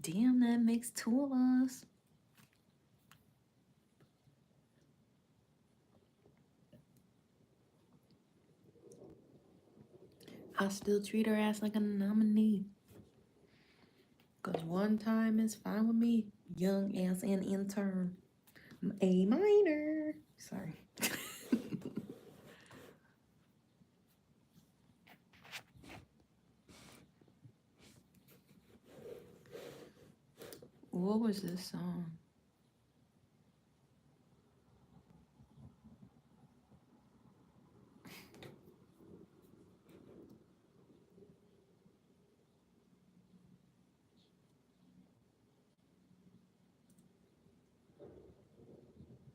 Damn, that makes 2 of us. I still treat her ass like a nominee. Cause one time is fine with me. Young as an intern. A minor. Sorry. What was this song?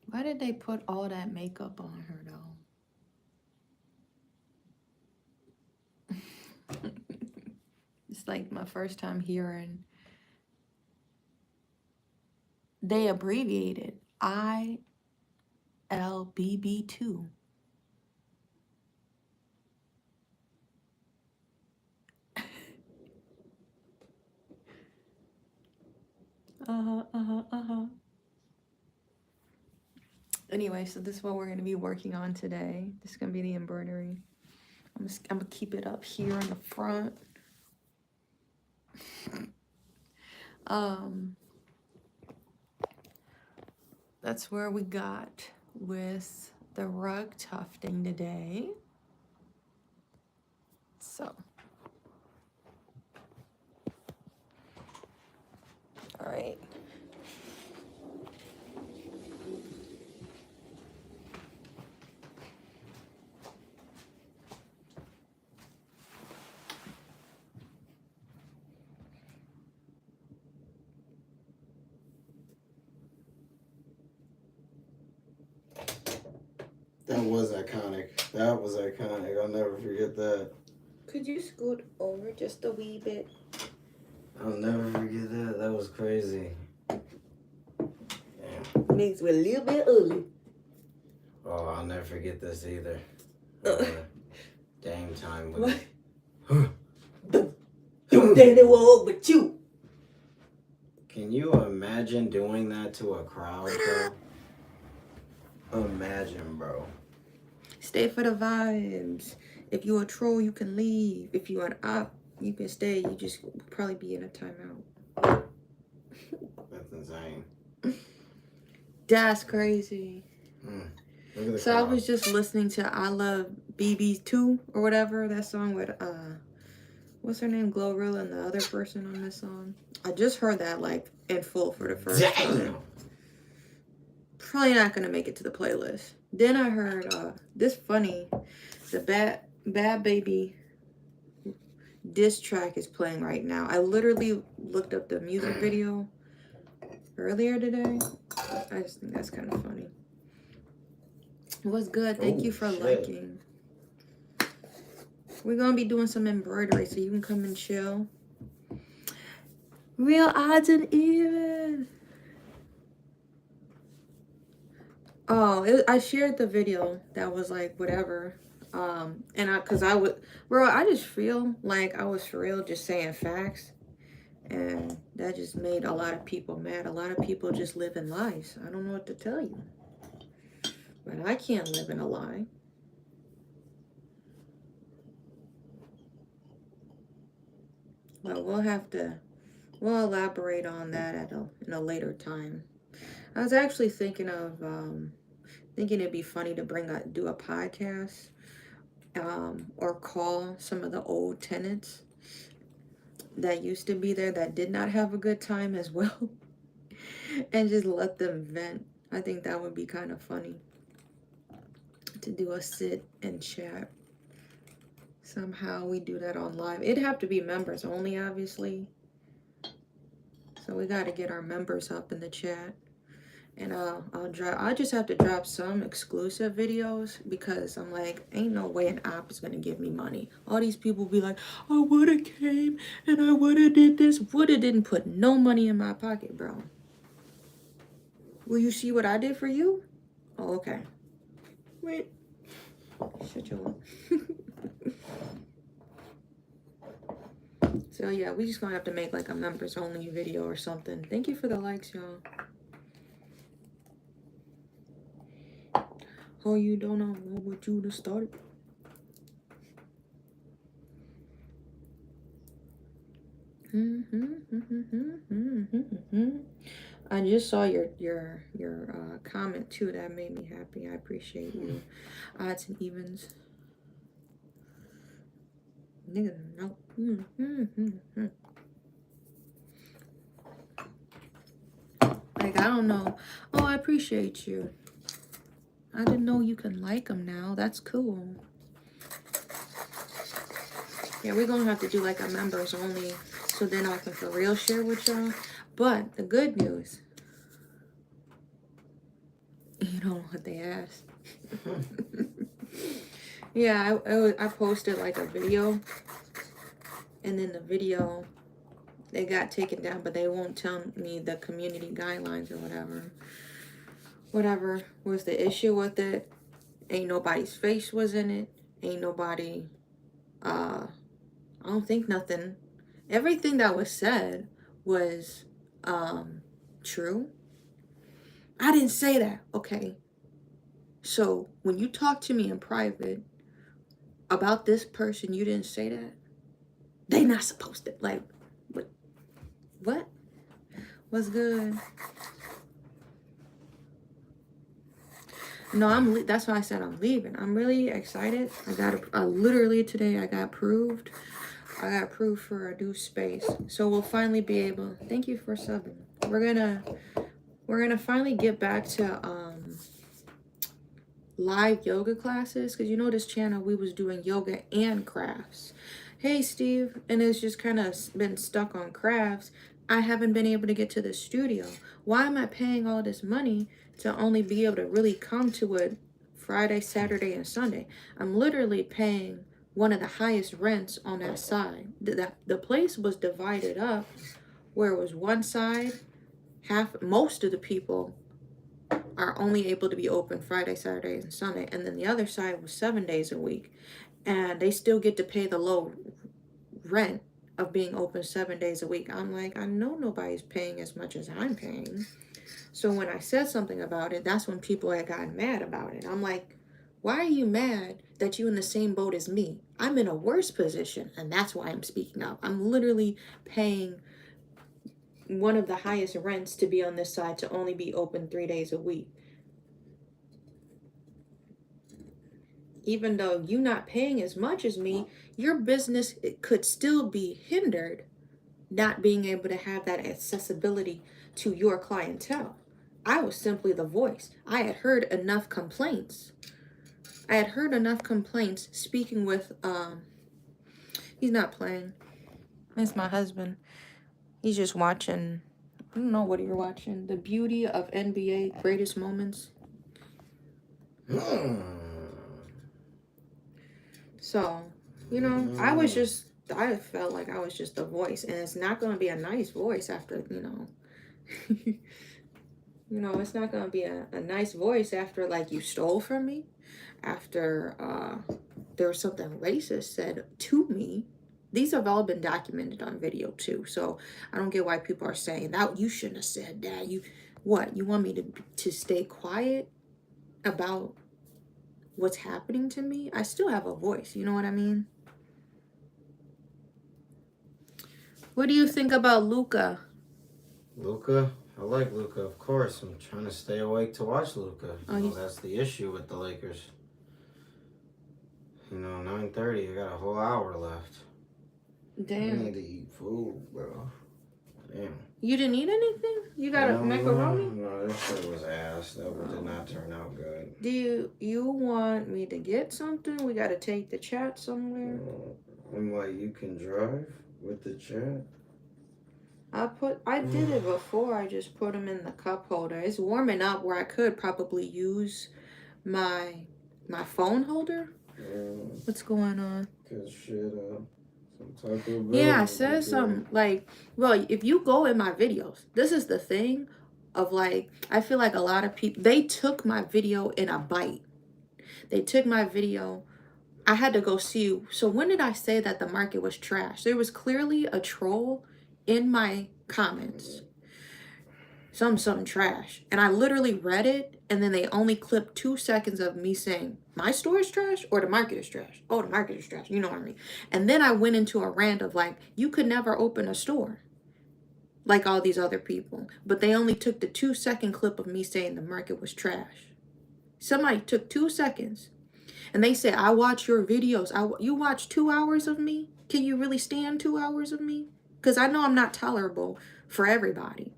Why did they put all that makeup on her though? It's like my first time hearing. They abbreviated ILBB2. Anyway, so this is what we're going to be working on today. This is going to be the embroidery. I'm going to keep it up here in the front. That's where we got with the rug tufting today. So. All right. That was iconic. That was iconic. I'll never forget that. Could you scoot over just a wee bit? I'll never forget that. That was crazy. Yeah. Makes me a little bit ugly. Oh, I'll never forget this either. Dang time when what? Daddy walk with you. Can you imagine doing that to a crowd, bro? Imagine, bro. Stay for the vibes. If you're a troll, you can leave. If you're an op, you can stay. You just probably be in a timeout. That's insane. That's crazy. So crowd. I was just listening to I Love BB2 or whatever, that song with what's her name, Glorilla, and the other person on this song. I just heard that like in full for the first time. Probably not gonna make it to the playlist. Then I heard this funny, the Bad Baby diss track is playing right now. I literally looked up the music video earlier today. I just think that's kind of funny. What's good? Thank you for liking. We're gonna be doing some embroidery, so you can come and chill. Real odds and even. Oh, I shared the video that was like whatever. And I just feel like I was for real just saying facts. And that just made a lot of people mad. A lot of people just live in lies. I don't know what to tell you. But I can't live in a lie. But we'll elaborate on that in a later time. I was actually thinking of, thinking it'd be funny to do a podcast, or call some of the old tenants that used to be there that did not have a good time as well, and just let them vent. I think that would be kind of funny to do a sit and chat. Somehow we do that on live. It'd have to be members only, obviously. So we got to get our members up in the chat. And I'll just have to drop some exclusive videos because I'm like, ain't no way an app is gonna give me money. All these people be like, I woulda came and I woulda did this. Woulda didn't put no money in my pocket, bro. Will you see what I did for you? Oh, okay. Wait. Shut your mouth. So yeah, we just gonna have to make like a members only video or something. Thank you for the likes, y'all. Oh, you don't know what you to start. I just saw your comment too. That made me happy. I appreciate you. Odds and evens. Nigga, no. Like, I don't know. Oh, I appreciate you. I didn't know you can like them now. That's cool. Yeah, we're gonna have to do like a members only, so then I can for real share with y'all. But the good news, you know what they asked. Yeah, I posted like a video, and then the video, they got taken down, but they won't tell me the community guidelines or whatever. Whatever was the issue with it. Ain't nobody's face was in it. Ain't nobody, I don't think nothing. Everything that was said was true. I didn't say that. Okay. So when you talk to me in private about this person, you didn't say that. They not supposed to. Like, what? What's good? No, that's why I said I'm leaving. I'm really excited. Literally today I got approved. I got approved for a new space. So we'll finally be able, thank you for subbing. We're gonna finally get back to live yoga classes, because you know this channel we was doing yoga and crafts. Hey Steve, and it's just kind of been stuck on crafts. I haven't been able to get to the studio. Why am I paying all this money to only be able to really come to it Friday, Saturday, and Sunday? I'm literally paying one of the highest rents on that side. The place was divided up where it was one side, most of the people are only able to be open Friday, Saturday, and Sunday, and then the other side was 7 days a week, and they still get to pay the low rent of being open 7 days a week. I'm like, I know nobody's paying as much as I'm paying. So when I said something about it, that's when people had gotten mad about it. I'm like, why are you mad that you're in the same boat as me? I'm in a worse position, and that's why I'm speaking up. I'm literally paying one of the highest rents to be on this side to only be open 3 days a week. Even though you're not paying as much as me, your business could still be hindered not being able to have that accessibility to your clientele. I was simply the voice. I had heard enough complaints. Speaking with, he's not playing. It's my husband. He's just watching, I don't know what you're watching. The Beauty of NBA Greatest Moments. So, you know, I felt like I was just a voice, and it's not going to be a nice voice after, it's not going to be a nice voice after, like, you stole from me, after there was something racist said to me. These have all been documented on video too, so I don't get why people are saying that you shouldn't have said that. You want me to stay quiet about what's happening to me? I still have a voice, you know what I mean? What do you think about Luka? Luka? I like Luka, of course. I'm trying to stay awake to watch Luka. That's the issue with the Lakers. 9:30, I got a whole hour left. Damn. I need to eat food, bro. Damn. You didn't eat anything? You got a macaroni? No, this shit was ass. That did not turn out good. Do you want me to get something? We got to take the chat somewhere. I'm like, you can drive with the chat? I did it before. I just put them in the cup holder. It's warming up where I could probably use my phone holder. What's going on? Cause shit, Taco Bell. Yeah, I said something like, well, if you go in my videos, this is the thing of like, I feel like a lot of people, they took my video in a bite. They took my video. I had to go see. So when did I say that the market was trash? There was clearly a troll in my comments. Something trash. And I literally read it, and then they only clipped 2 seconds of me saying, my store is trash or the market is trash. Oh, the market is trash. You know what I mean? And then I went into a rant of like, you could never open a store like all these other people. But they only took the 2-second clip of me saying the market was trash. Somebody took 2 seconds and they said, I watch your videos. You watch 2 hours of me? Can you really stand 2 hours of me? Because I know I'm not tolerable for everybody.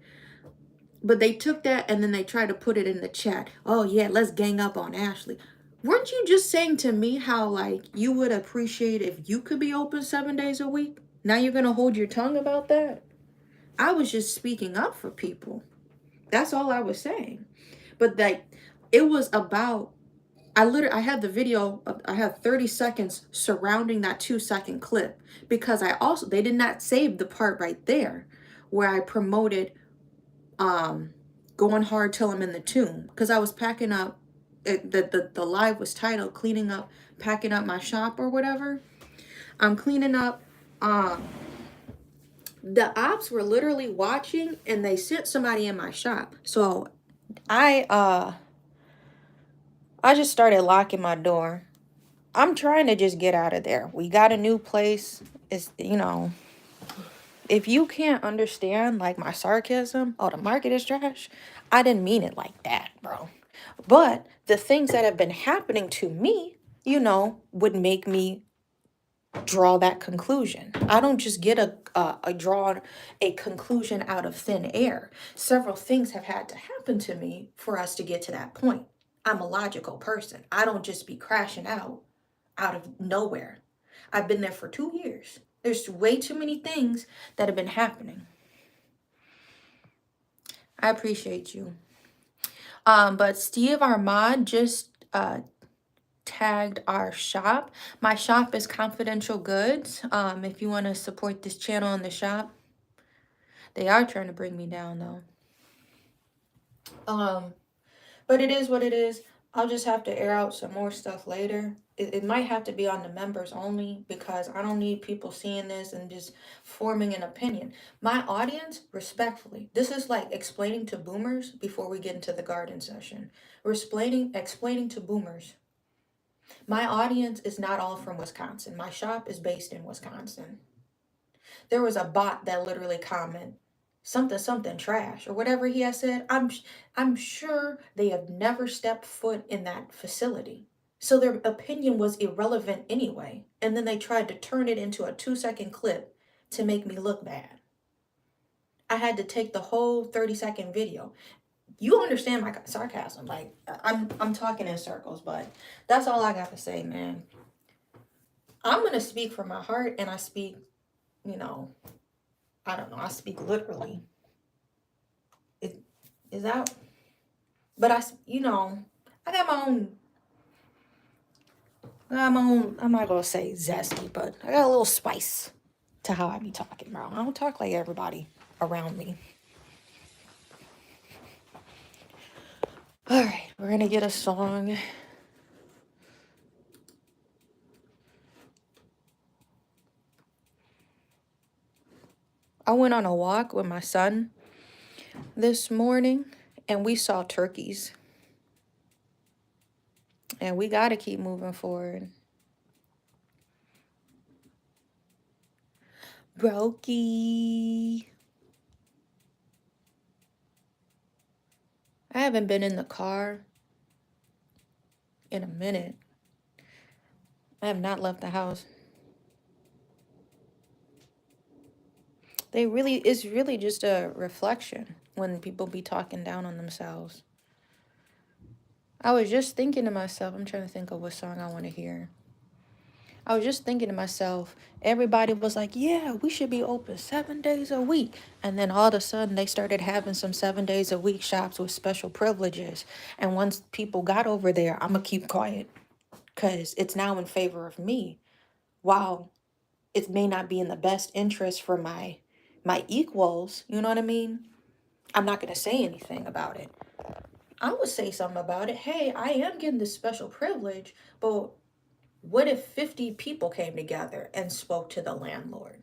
But they took that and then they tried to put it in the chat. Oh yeah, let's gang up on Ashlee. Weren't you just saying to me how like you would appreciate if you could be open 7 days a week? Now you're going to hold your tongue about that? I was just speaking up for people. That's all I was saying. But like it was about, I had the video, I had 30 seconds surrounding that 2-second clip because they did not save the part right there where I promoted going hard till I'm in the tomb, because I was packing up the live was titled cleaning up, packing up my shop or whatever. I'm cleaning up. The ops were literally watching and they sent somebody in my shop. So I just started locking my door. I'm trying to just get out of there. We got a new place. It's, if you can't understand like my sarcasm, oh, the market is trash, I didn't mean it like that, bro. But the things that have been happening to me, would make me draw that conclusion. I don't just get draw a conclusion out of thin air. Several things have had to happen to me for us to get to that point. I'm a logical person. I don't just be crashing out of nowhere. I've been there for 2 years. There's way too many things that have been happening. I appreciate you. But Steve Armand just tagged our shop. My shop is Confidential Goods. If you want to support this channel in the shop. They are trying to bring me down though. But it is what it is. I'll just have to air out some more stuff later. It might have to be on the members only because I don't need people seeing this and just forming an opinion. My audience, respectfully, this is like explaining to boomers before we get into the garden session. We're explaining to boomers. My audience is not all from Wisconsin. My shop is based in Wisconsin. There was a bot that literally commented, something trash or whatever he has said. I'm sure they have never stepped foot in that facility, so their opinion was irrelevant anyway. And then they tried to turn it into a 2-second clip to make me look bad. I had to take the whole 30-second video. You understand my sarcasm? Like I'm talking in circles, but that's all I got to say, man. I'm gonna speak from my heart, and I speak, I don't know, I speak literally. Is that? But I got my own. I'm not gonna say zesty, but I got a little spice to how I be talking, bro. I don't talk like everybody around me. All right, we're gonna get a song. I went on a walk with my son this morning and we saw turkeys. And we got to keep moving forward. Brokey. I haven't been in the car in a minute. I have not left the house. It's really just a reflection when people be talking down on themselves. I was just thinking to myself, I'm trying to think of what song I want to hear. I was just thinking to myself, everybody was like, yeah, we should be open 7 days a week. And then all of a sudden they started having some 7 days a week shops with special privileges. And once people got over there, I'm going to keep quiet because it's now in favor of me. While it may not be in the best interest for my equals, you know what I mean? I'm not going to say anything about it. I would say something about it. Hey, I am getting this special privilege, but What if 50 people came together and spoke to the landlord?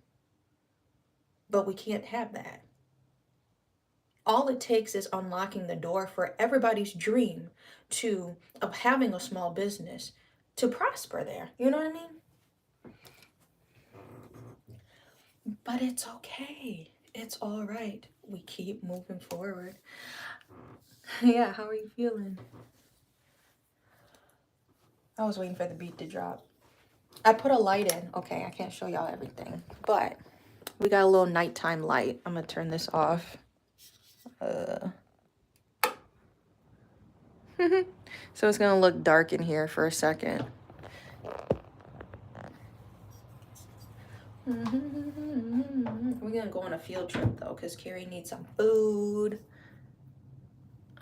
But we can't have that. All it takes is unlocking the door for everybody's dream of having a small business to prosper there. You know what I mean? But it's okay. It's all right. We keep moving forward. Yeah, how are you feeling? I was waiting for the beat to drop. I put a light in. Okay, I can't show y'all everything, but we got a little nighttime light. I'm gonna turn this off. So it's gonna look dark in here for a second. We're gonna go on a field trip though, because Carrie needs some food.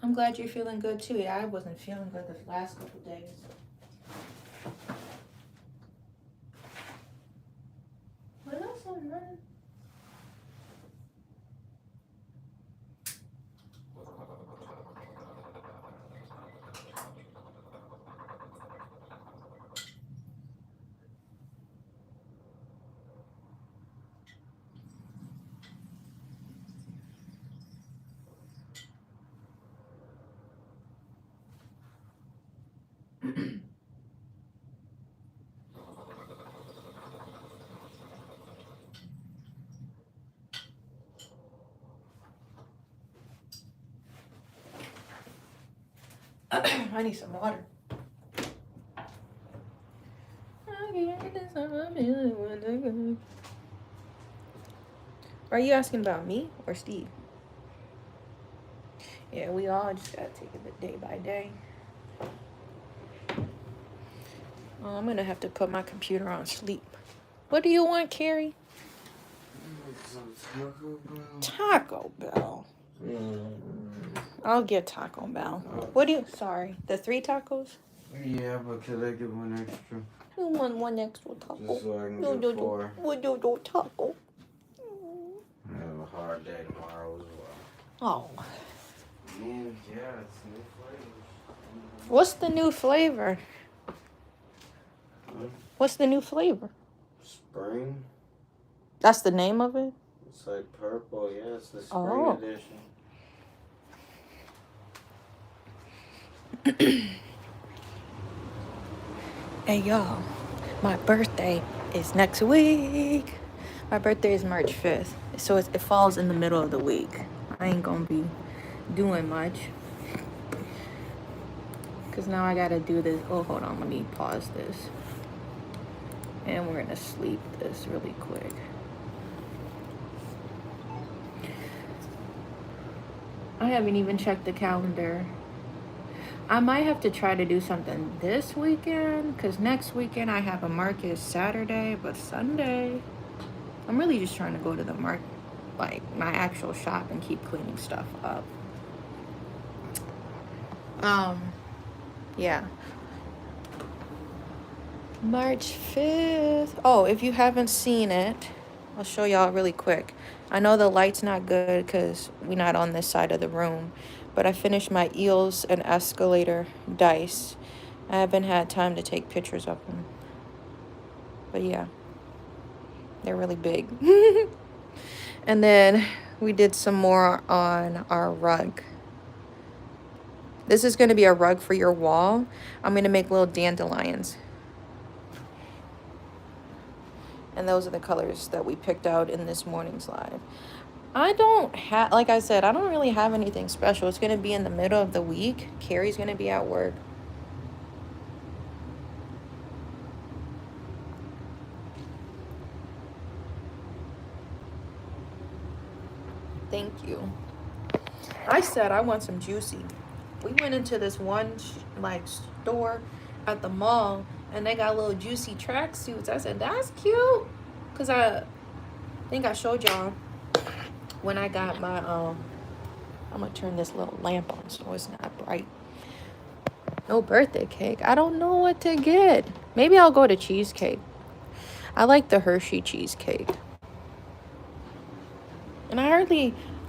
I'm glad you're feeling good too. Yeah, I wasn't feeling good the last couple days. What else on running? I need some water. Are you asking about me or Steve? Yeah, we all just gotta take it day by day. Oh, I'm gonna have to put my computer on sleep. What do you want, Carrie? Taco Bell. I'll get Taco Bell. What do you? Sorry, the 3 tacos. Yeah, but could I get one extra? You want one extra taco? Just so I can get 4. What do taco? I have a hard day tomorrow as well. Oh. And yeah, it's new flavors. What's the new flavor? What's the new flavor? Spring. That's the name of it? It's like purple, yeah, it's the spring edition. Hey y'all, my birthday is next week. My birthday is March 5th, so it falls in the middle of the week. I ain't gonna be doing much, because now I gotta do this. Oh, hold on, let me pause this. And we're gonna sleep this really quick. I haven't even checked the calendar. I might have to try to do something this weekend, because next weekend I have a market Saturday, but Sunday, I'm really just trying to go to the market, like my actual shop, and keep cleaning stuff up. Yeah. March 5th. Oh, if you haven't seen it, I'll show y'all really quick. I know the light's not good because we're not on this side of the room, but I finished my eels and escalator dice. I haven't had time to take pictures of them. But yeah, they're really big. And then we did some more on our rug. This is going to be a rug for your wall. I'm going to make little dandelions. And those are the colors that we picked out in this morning's live. I don't have, like I said, I don't really have anything special. It's going to be in the middle of the week. Carrie's going to be at work. Thank you. I said I want some juicy. We went into this one store at the mall, and they got little juicy tracksuits. I said, that's cute. Because I think I showed y'all when I got my, I'm going to turn this little lamp on so it's not bright. No birthday cake. I don't know what to get. Maybe I'll go to cheesecake. I like the Hershey cheesecake. And I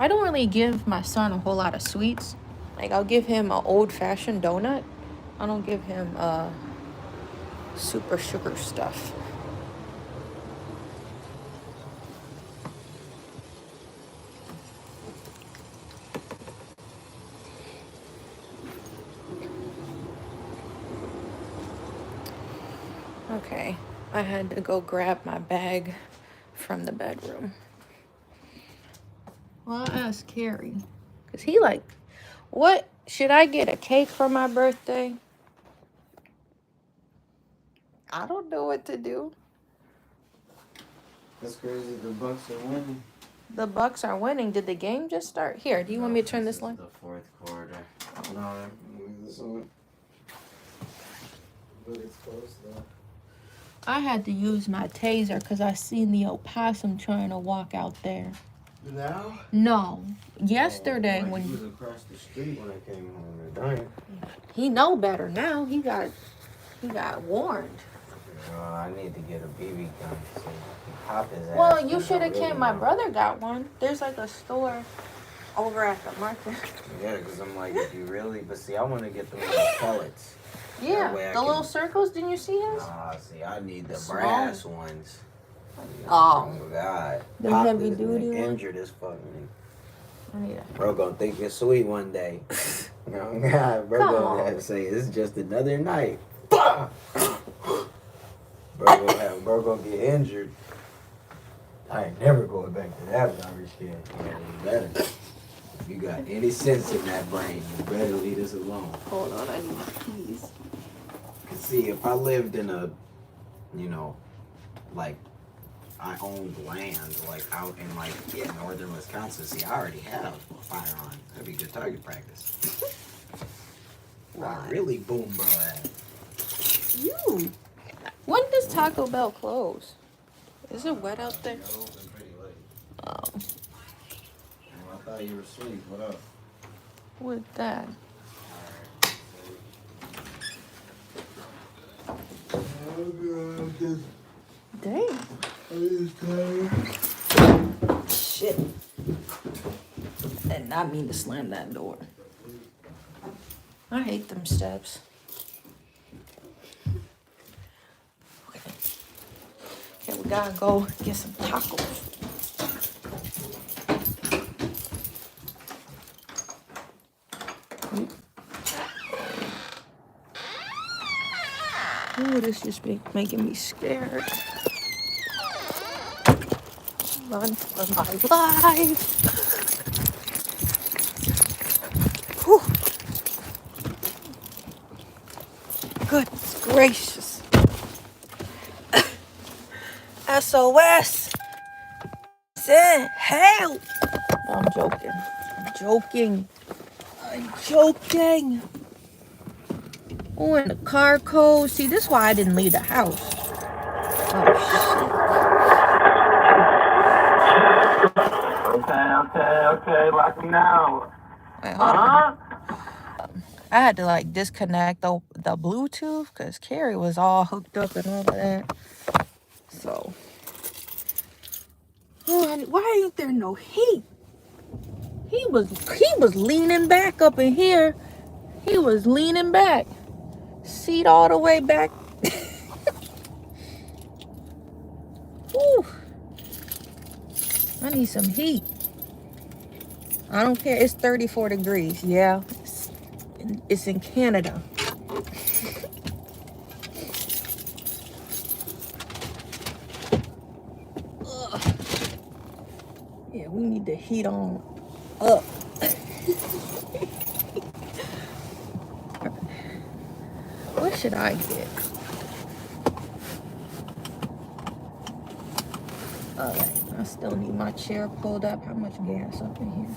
don't really give my son a whole lot of sweets. Like, I'll give him an old-fashioned donut. I don't give him super sugar stuff. Okay, I had to go grab my bag from the bedroom. Well, I'll ask Carrie, because he like, what? Should I get a cake for my birthday? I don't know what to do. That's crazy. The Bucks are winning. The Bucks are winning. Did the game just start? Here, do you want me to turn this light? The fourth quarter. No, this one. But it's close though. I had to use my taser because I seen the opossum trying to walk out there. Now? No, yesterday He when was across the street when I came home tonight. he know better now. He got warned. I need to get a BB gun so he pop his ass. Well, you should have came. My brother got one. There's like a store over at the market. Yeah, because I'm like, if you really, but see, I want to get the pellets. Yeah, the little circles. Didn't you see his? See, I need the brass ones. Oh God. The heavy duty one. Injured as fuck, man. I need it. Bro gonna think you're sweet one day. Oh God, bro gonna have to say it's just another night. Bro gonna get injured. I ain't never going back to that garbage can. You better. If you got any sense in that brain, you better leave us alone. Hold on, I need my keys. See, if I lived in a, like, I owned land, like, out in, like, northern Wisconsin, see, I already have a firearm. That'd be good target practice. I really boom bro at. You. When does Taco Bell close? Is it wet out there? Oh. I thought you were asleep. What up? With that. Dang. Shit. I did not mean to slam that door. I hate them steps. Okay. Okay, we gotta go get some tacos. Ooh, this just making me scared. Run for my life. Whew. Goodness gracious. SOS. Send help. No, I'm joking. I'm joking. Oh, and the car code. See, this is why I didn't leave the house. Oh, shit. Okay. Lock me now. Wait, hold on. I had to, like, disconnect the Bluetooth because Carrie was all hooked up and all of that. So. Oh, why ain't there no heat? He was leaning back up in here. He was leaning back. Seat all the way back. Whew. I need some heat. I don't care. It's 34 degrees. Yeah. It's in Canada. Ugh. Yeah, we need the heat on up. What should I get? Alright, I still need my chair pulled up. How much gas up in here?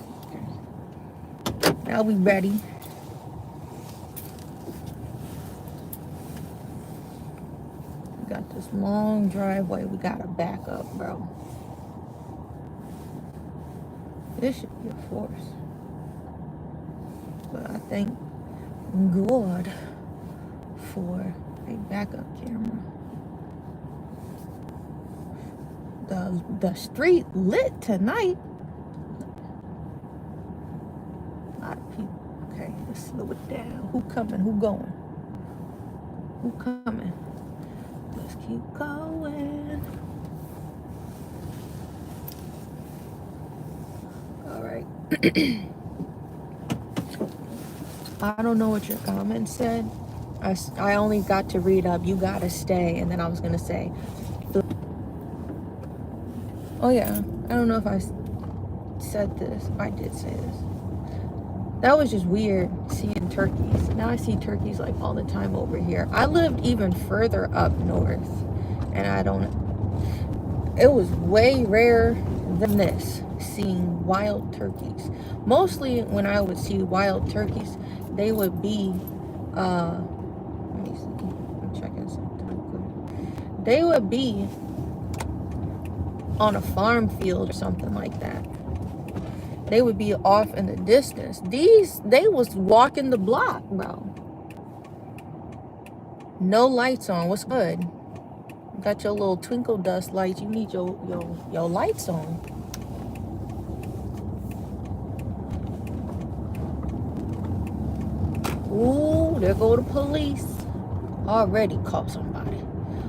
Okay. Now we ready. We got this long driveway. We gotta back up, bro. This should be a force. But I thank God for a backup camera. The street lit tonight. A lot of people. Okay, let's slow it down. Who coming? Who going? Who coming? Let's keep going. All right. I don't know what your comment said. I only got to read up, you gotta stay, and then I was gonna say, oh yeah, I don't know if I said this. I did say this. That was just weird seeing turkeys. Now I see turkeys like all the time over here. I lived even further up north, and it was way rarer than this, seeing wild turkeys. Mostly when I would see wild turkeys, they would be, let me see, I'm checking something real quick. They would be on a farm field or something like that. They would be off in the distance. They was walking the block, bro. No lights on. What's good? Got your little twinkle dust lights. You need your lights on. Ooh, there go the police. Already caught somebody.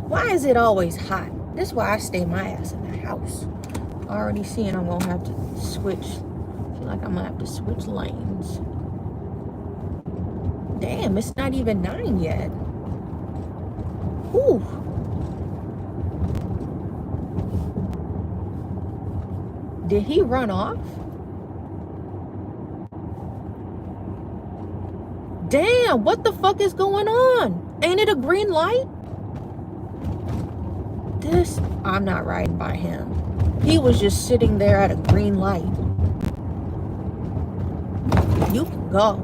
Why is it always hot? This is why I stay my ass in the house. Already seeing I'm gonna have to switch. Feel like I'm gonna have to switch lanes. Damn, it's not even 9 yet. Ooh. Did he run off? Damn, what the fuck is going on? Ain't it a green light? I'm not riding by him. He was just sitting there at a green light. You can go.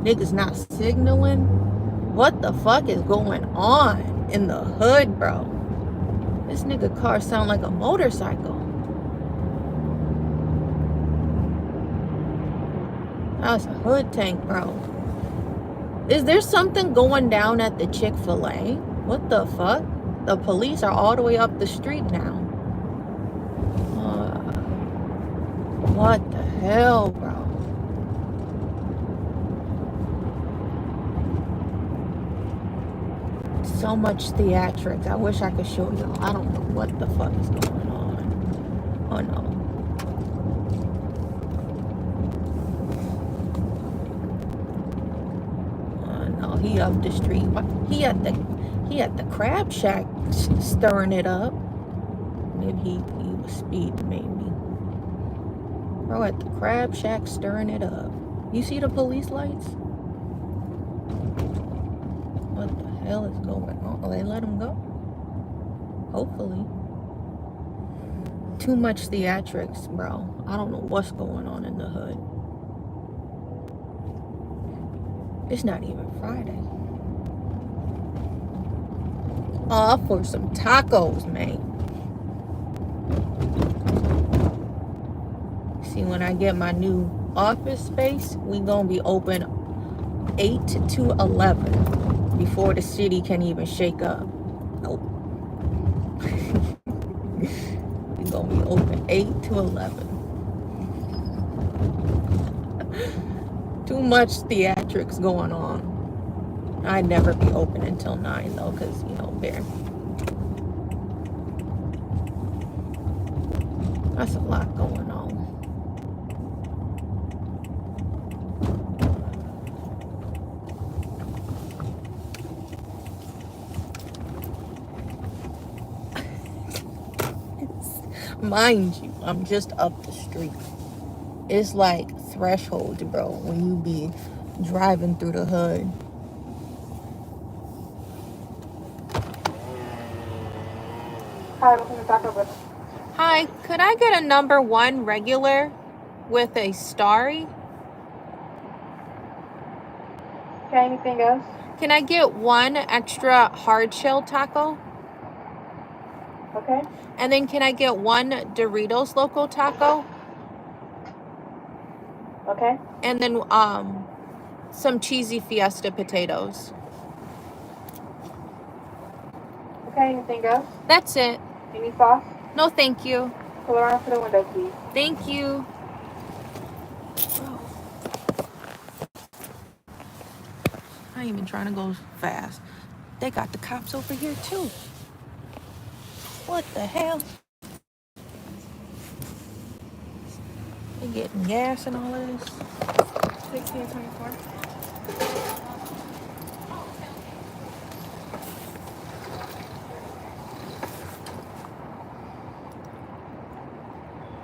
Niggas not signaling. What the fuck is going on in the hood, bro? This nigga car sound like a motorcycle. That's a hood tank, bro. Is there something going down at the Chick-fil-A? What the fuck? The police are all the way up the street now. What the hell, bro? So much theatrics. I wish I could show y'all. I don't know what the fuck is going on. Oh no. He up the street. He at the crab shack stirring it up. Maybe he was speeding, maybe. Bro at the crab shack stirring it up. You see the police lights? What the hell is going on? Oh, they let him go? Hopefully. Too much theatrics, bro. I don't know what's going on in the hood. It's not even Friday. Oh, for some tacos, man. See, when I get my new office space, we gonna be open 8 to 11 before the city can even shake up. Nope. We gonna be open 8 to 11. Too much theatrics going on. I'd never be open until 9 though, because, you know, bear. That's a lot going on. Mind you, I'm just up the street. It's like threshold, bro, when you be driving through the hood. Hi, welcome to Taco Bell. Hi, could I get a number 1 regular with a starry? Okay, anything else? Can I get 1 extra hard shell taco? Okay. And then can I get 1 Doritos Loco taco? Okay. And then some cheesy Fiesta potatoes. Okay, anything else? That's it. Any sauce? No, thank you. Pull around to the window, please. Thank you. Bro. I ain't even trying to go fast. they got the cops over here too. What the hell? They getting gas and all of this. 1624.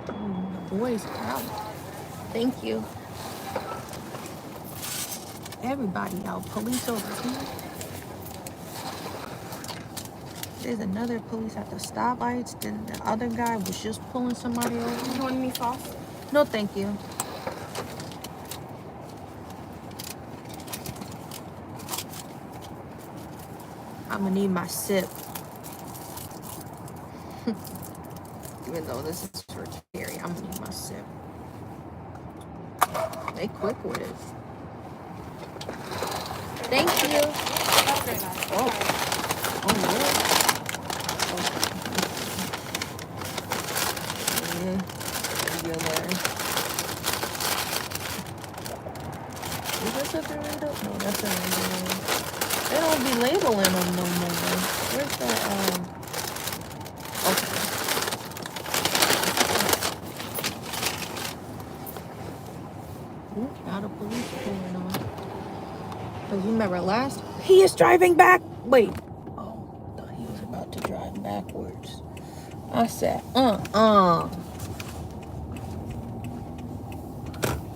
The boys are out. Thank you. Everybody out. Police over here. There's another police at the stoplights. Then the other guy was just pulling somebody over. You want any sauce? No, thank you. I'm gonna need my sip. Even though this is for Terry, I'm gonna need my sip. They quick with it. Thank you. Oh, oh yeah. Regular. Is this a burrito? No, that's a regular. They don't be labeling them no more. Where's the okay. Ooh, now the police pulling on. Cause you remember last? He is driving back. Wait. Oh, I thought he was about to drive backwards. I said,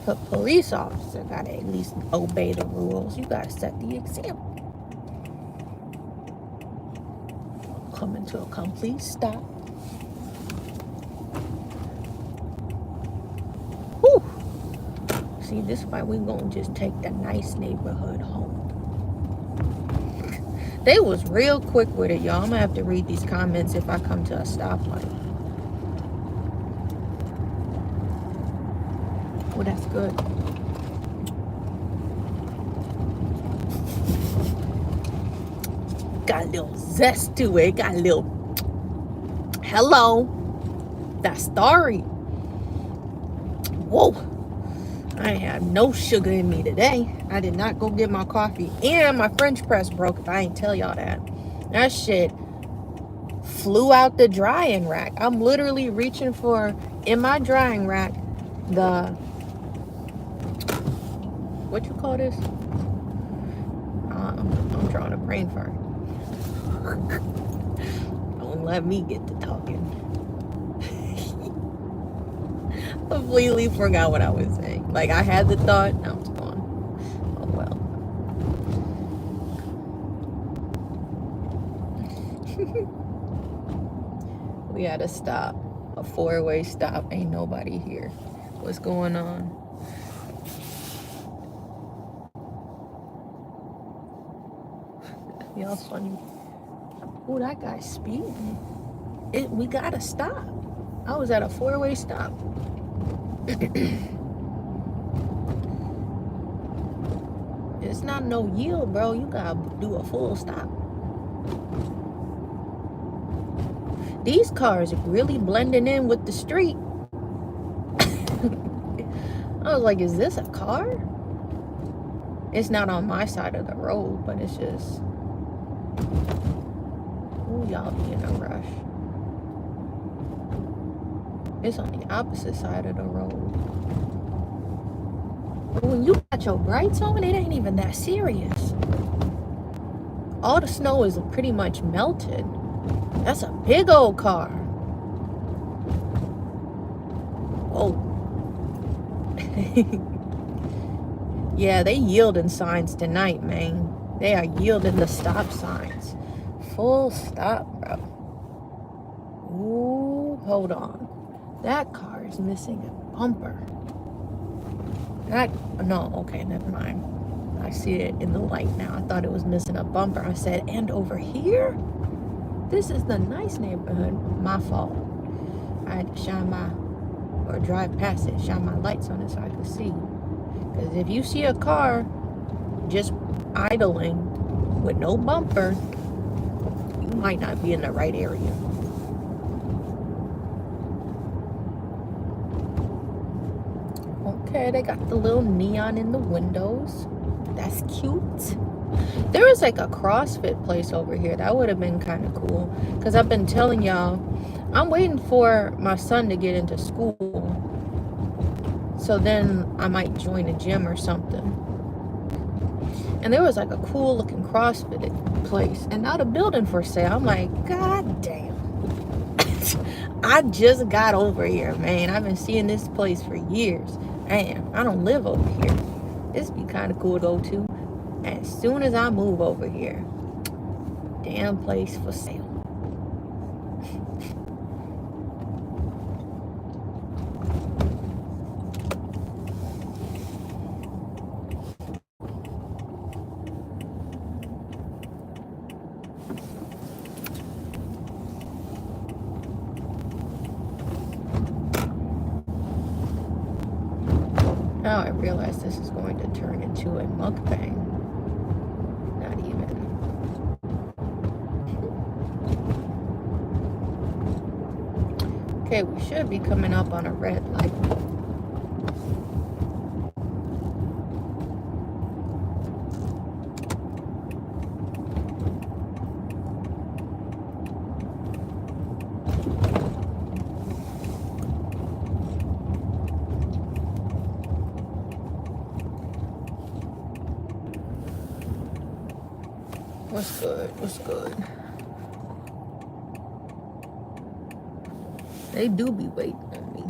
The police officer gotta at least obey the rules. You gotta set the example. Coming to a complete stop. Whew. See, this is why we gonna just take the nice neighborhood home. They was real quick with it, y'all. I'm gonna have to read these comments if I come to a stoplight. Oh, that's good. Got a little zest to it. Got a little, hello. That story. Whoa. I ain't have no sugar in me today. I did not go get my coffee. And my French press broke, if I ain't tell y'all that. That shit flew out the drying rack. I'm literally reaching for, in my drying rack, the, what you call this? I'm drawing a brain fart. Don't let me get to talking. Completely forgot what I was saying. Like, I had the thought, now it's gone. Oh well. We had to stop. A 4-way stop. Ain't nobody here. What's going on? Y'all funny. Oh, that guy's speeding. We gotta stop. I was at a 4-way stop. It's not no yield, bro. You gotta do a full stop. These cars are really blending in with the street. I was like, is this a car? It's not on my side of the road, but it's just, ooh, y'all be in a rush. It's on the opposite side of the road. But when you got your brights on, it ain't even that serious. All the snow is pretty much melted. That's a big old car. Whoa. Yeah, they yielding signs tonight, man. They are yielding the stop signs. Full stop, bro. Ooh, hold on. That car is missing a bumper. No, okay, never mind. I see it in the light now. I thought it was missing a bumper. I said, and over here? This is the nice neighborhood. My fault. I had to shine or drive past it, shine my lights on it so I could see. Because if you see a car just idling with no bumper, you might not be in the right area. Okay, they got the little neon in the windows. That's cute. There was like a CrossFit place over here. That would have been kind of cool. Because I've been telling y'all, I'm waiting for my son to get into school. So then I might join a gym or something. And there was like a cool looking CrossFit place. And now the building for sale. I'm like, God damn. I just got over here, man. I've been seeing this place for years. Damn, I don't live over here. This be kind of cool to go to. As soon as I move over here, damn place for sale. Now I realize this is going to turn into a mukbang. Not even. Okay, we should be coming up on a red light. What's good? What's good? They do be waiting on me.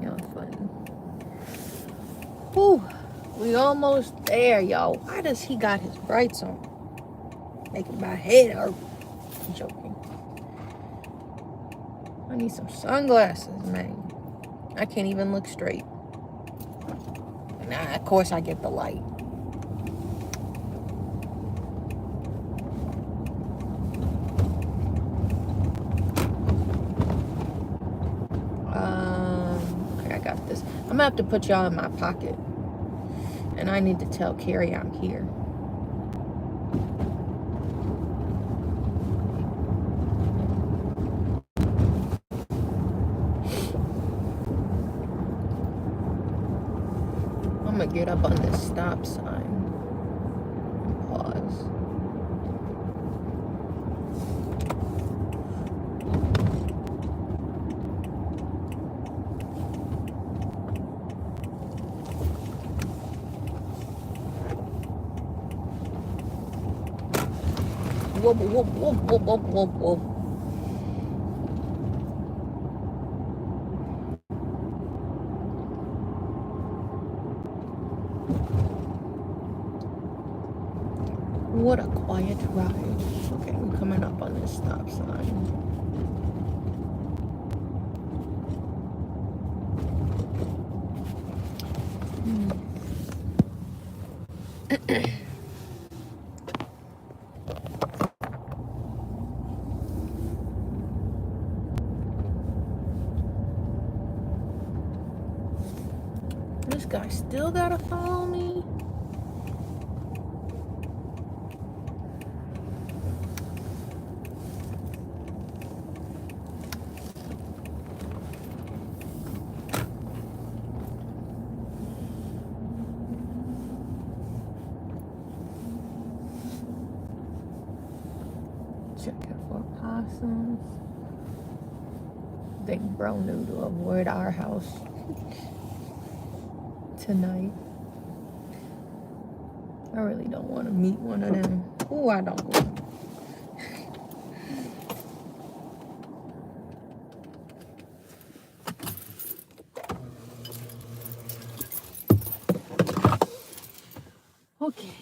Y'all funny. Whew. We almost there, y'all. Why does he got his brights on? Making my head hurt. I'm joking. I need some sunglasses, man. I can't even look straight. Nah, of course I get the light. Okay, I got this. I'm gonna have to put y'all in my pocket. And I need to tell Carrie I'm here. I'm gonna get up on this stop sign and pause. Whoop, whoop, whoop, whoop, whoop, whoop, whoop. What a quiet ride. Okay, I'm coming up on this stop sign. This guy still gotta follow me? Checking for possums. Big bro knew to avoid our house tonight. I really don't want to meet one of them. Ooh, I don't want. Okay.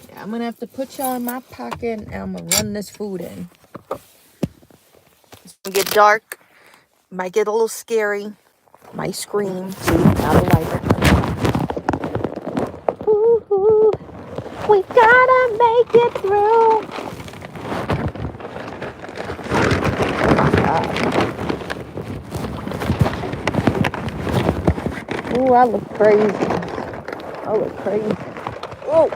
Yeah, I'm gonna have to put y'all in my pocket and I'm gonna run this food in. It's gonna get dark. Might get a little scary. Might scream. See, now the light are turned on. Ooh, we gotta make it through. Ooh, I look crazy. I look crazy. Oh.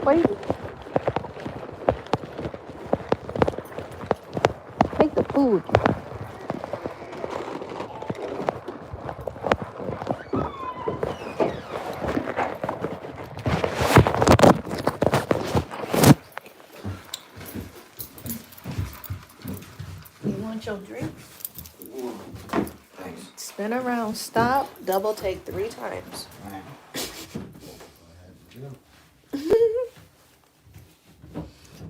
Wait. Take the food. You want your drink? Thanks. Spin around, stop, double take 3 times.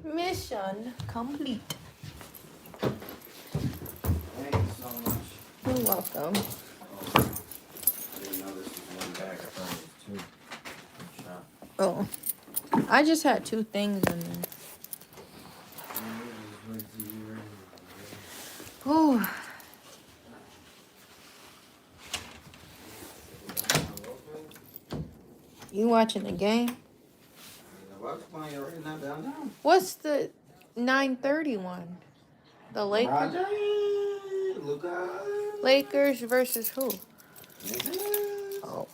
Mission complete. Thank you so much. You're welcome. I didn't know this was one bag. I thought it was 2. Good shot. Oh, I just had 2 things in there. Oh, you watching the game? What's the 9:30 one? The Lakers. Lakers versus who? Oh,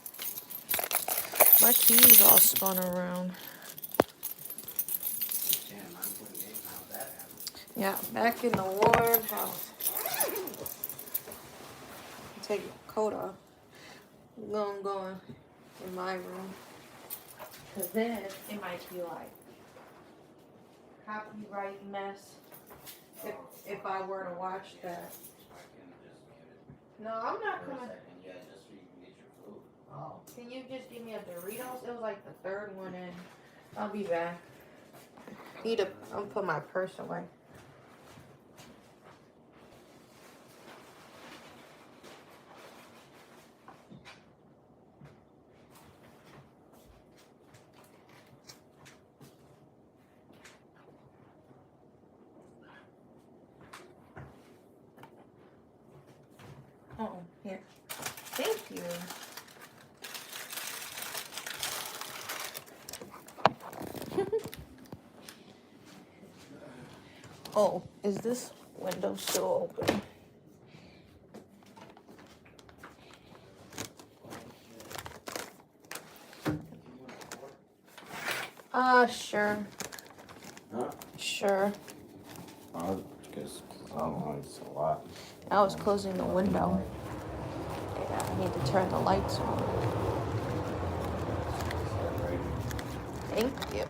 my TV's all spun around. Yeah, back in the warm house. Take your coat off. I'm gonna go in my room. Because then it might be like copyright mess if I were to watch that. No, I'm not gonna. Oh, can you just give me a Doritos? It was like the 3rd one in. I'll be back. I'll put my purse away. Oh, here. Thank you. Oh, is this window still open? Sure. Huh? Sure. Because it's a lot. I was closing the window. Yeah, I need to turn the lights on. Thank you.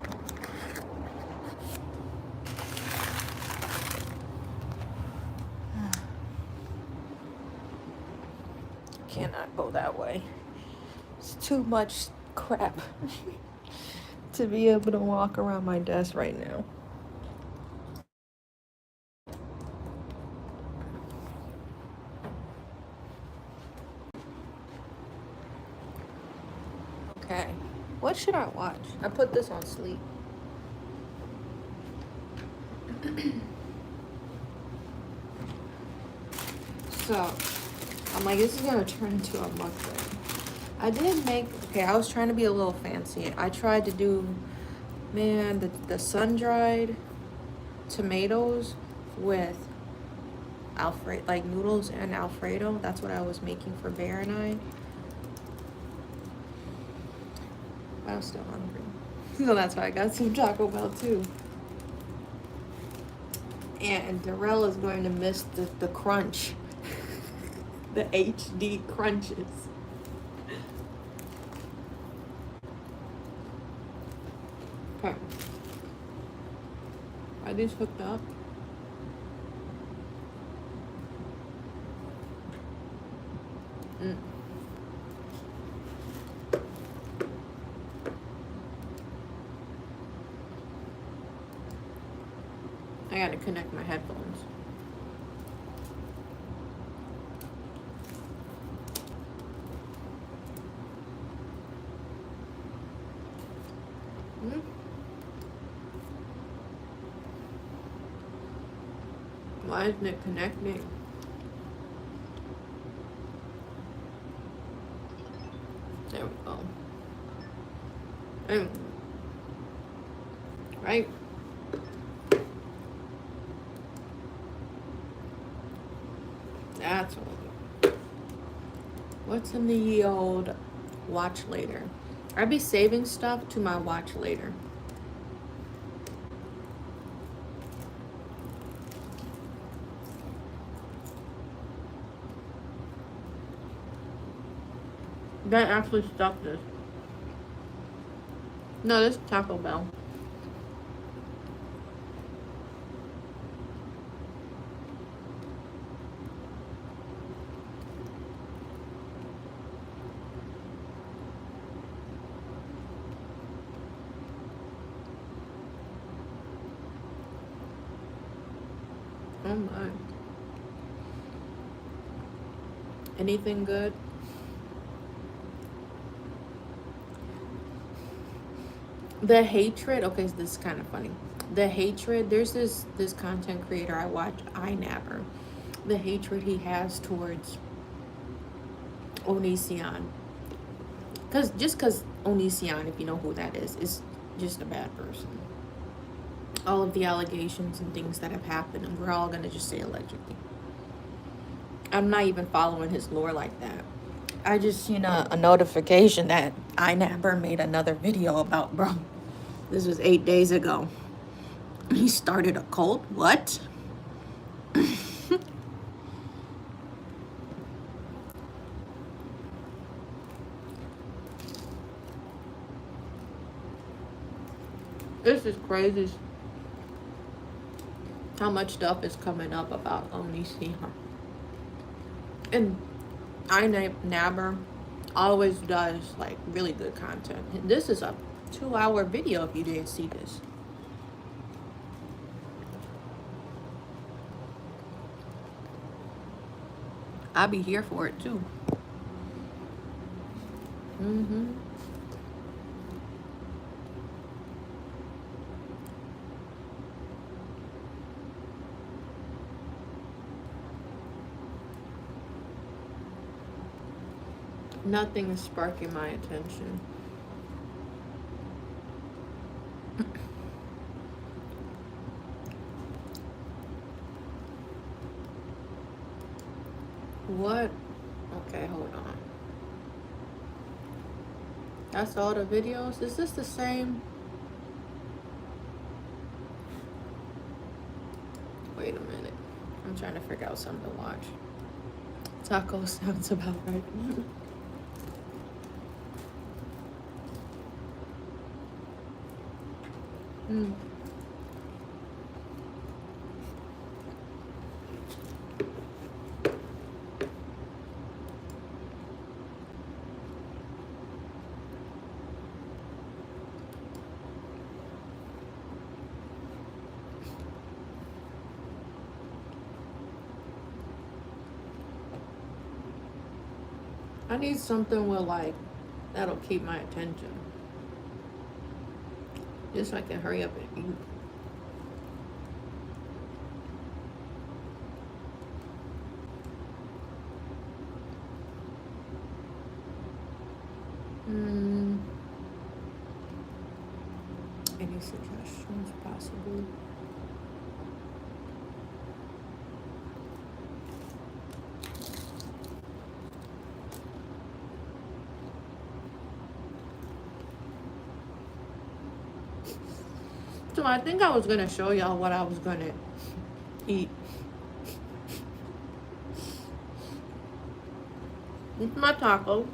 Cannot go that way. It's too much crap to be able to walk around my desk right now. Okay, what should I watch? I put this on sleep. So, I'm like, this is gonna turn into a mukbang. I did make, okay, I was trying to be a little fancy. I tried to do, man, the sun-dried tomatoes with Alfredo, like noodles and Alfredo. That's what I was making for Bear and I. But I'm still hungry. So that's why I got some Taco Bell too. And Darrell is going to miss the crunch. The HD crunches. Okay. Are these hooked up? Mm. I gotta connect my headphones. Mm. Why isn't it connecting? There we go. Right? That's what. What's in the old watch later? I'd be saving stuff to my watch later. That actually stuck this. No, this is Taco Bell. Oh my. Anything good? The hatred. Okay, so this is kind of funny. The hatred. There's this content creator I watch, iNapper. The hatred he has towards Onision. Because Onision, if you know who that is just a bad person. All of the allegations and things that have happened, and we're all gonna just say allegedly. I'm not even following his lore like that. I just seen a notification that iNapper made another video about, bro. This was 8 days ago. He started a cult? What? This is crazy. How much stuff is coming up about Onision. And iNabber always does like really good content. And this is a 2-hour video if you didn't see this. I'll be here for it too. Mm-hmm. Nothing is sparking my attention. What? Okay, hold on. That's all the videos? Is this the same? Wait a minute. I'm trying to figure out something to watch. Taco sounds about right. Mm. I need something with like that'll keep my attention. Just so I can hurry up and eat. Any suggestions possible? So I think I was gonna show y'all what I was gonna eat. It's my taco.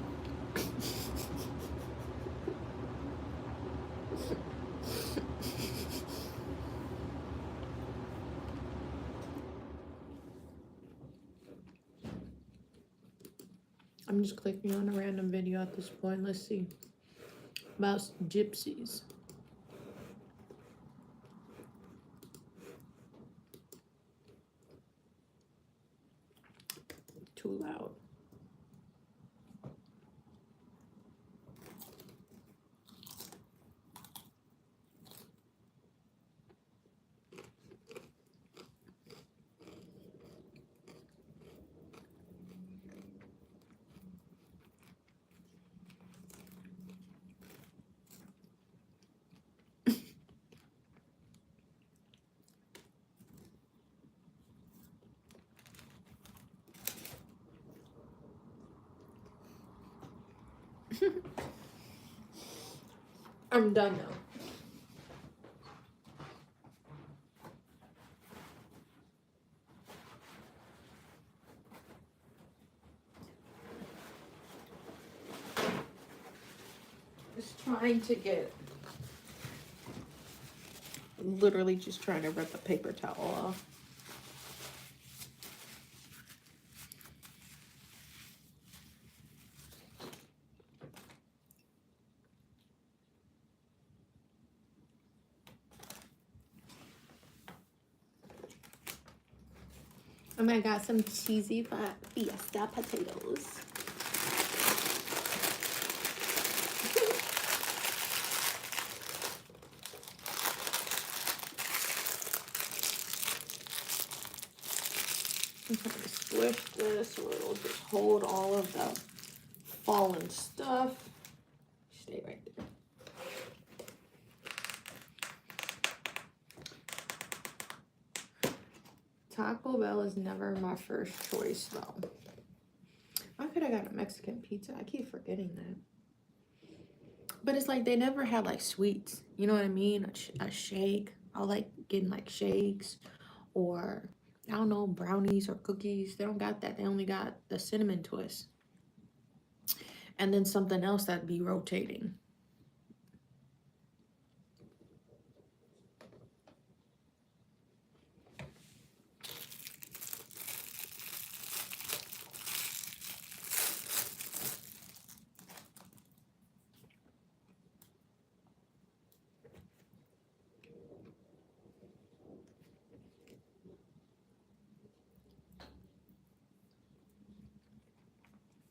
I'm just clicking on a random video at this point. Let's see. About gypsies. Too loud. I'm done now. trying to get, literally just trying to rip a paper towel off. And I got some cheesy fiesta potatoes. I'm trying to squish this so it'll just hold all of the fallen stuff. Stay right there. Taco Bell is never my first choice though. I could have got a Mexican pizza. I keep forgetting that. But it's like they never had like sweets. You know what I mean? A shake. I like getting like shakes or I don't know, brownies or cookies. They don't got that. They only got the cinnamon twist. And then something else that'd be rotating.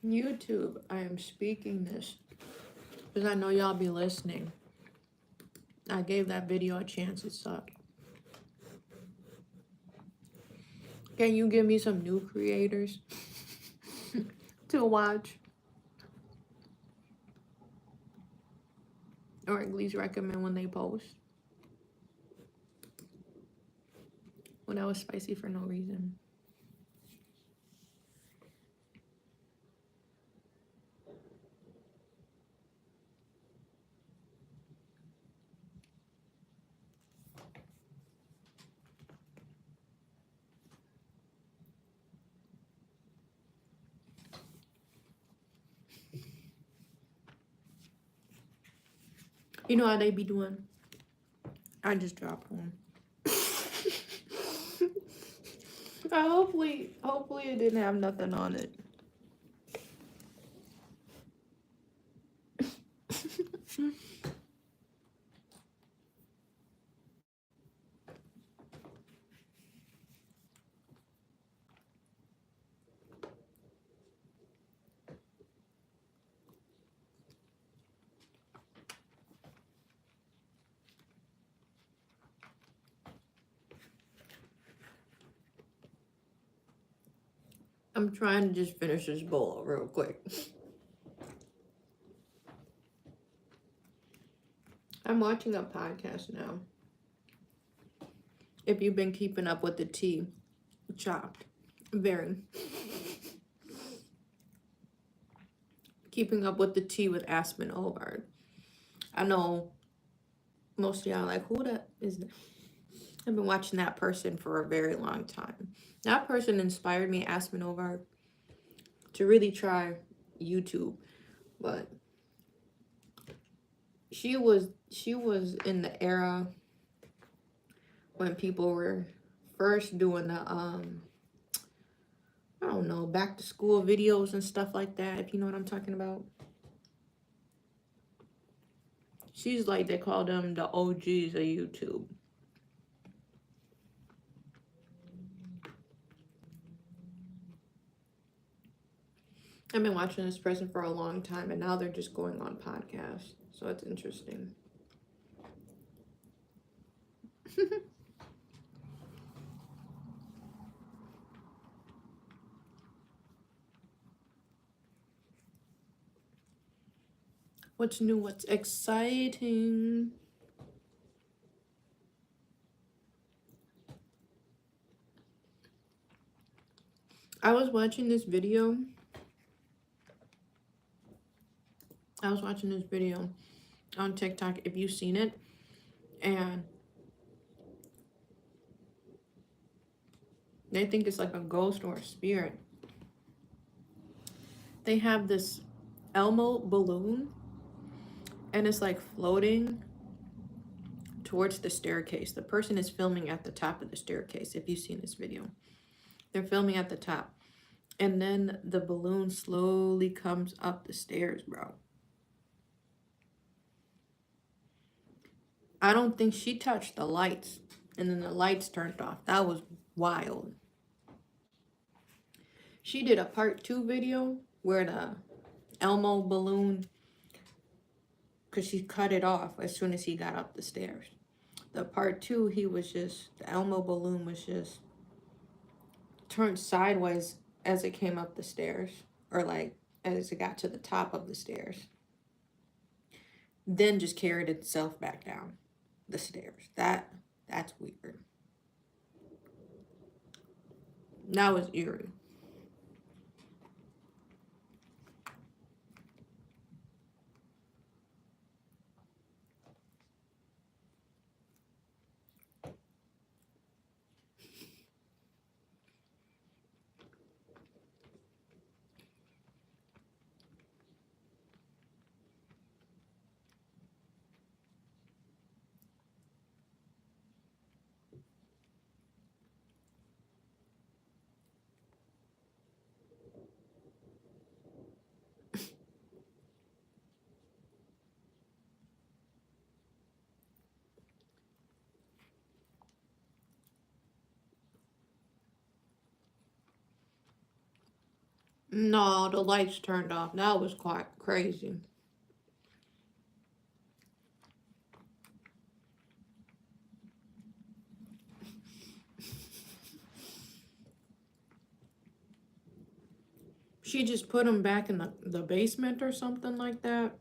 YouTube, I am speaking this because I know y'all be listening. I gave that video a chance. It sucked. Can you give me some new creators to watch? Or at least recommend when they post? Well, that was spicy for no reason. You know how they be doing? I just dropped one. Hopefully it didn't have nothing on it. I'm trying to just finish this bowl real quick. I'm watching a podcast now. If you've been keeping up with the tea, chopped. Very. Keeping up with the tea with Aspen Ovard. I know most of y'all like, who that is that? I've been watching that person for a very long time. That person inspired me, Aspen Ovard, to really try YouTube. But she was in the era when people were first doing the I don't know, back to school videos and stuff like that, if you know what I'm talking about. She's like, they call them the OGs of YouTube. I've been watching this person for a long time, and now they're just going on podcasts. So it's interesting. What's new? What's exciting? I was watching this video. On TikTok, if you've seen it. And they think it's like a ghost or a spirit. They have this Elmo balloon. and it's like floating towards the staircase. The person is filming at the top of the staircase. If you've seen this video, they're filming at the top, and then the balloon slowly comes up the stairs, bro. I don't think she touched the lights, and then the lights turned off. That was wild. She did a part 2 video where the Elmo balloon, because she cut it off as soon as he got up the stairs. The part 2, the Elmo balloon was just turned sideways as it came up the stairs, or like as it got to the top of the stairs. Then just carried itself back down the stairs. That's weird. That was eerie. No, the lights turned off. That was quite crazy. She just put them back in the basement or something like that.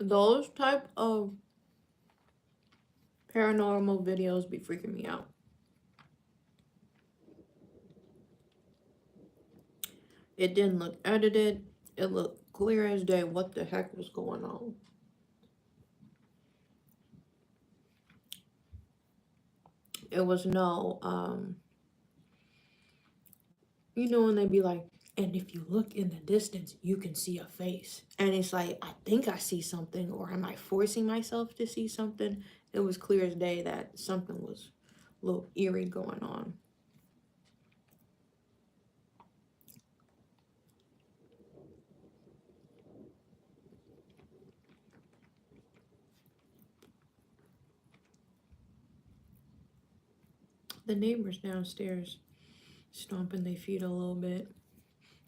Those type of paranormal videos be freaking me out. It didn't look edited. It looked clear as day what the heck was going on. It was no, you know when they be like, and if you look in the distance, you can see a face. And it's like, I think I see something, or am I forcing myself to see something? It was clear as day that something was a little eerie going on. The neighbors downstairs stomping their feet a little bit,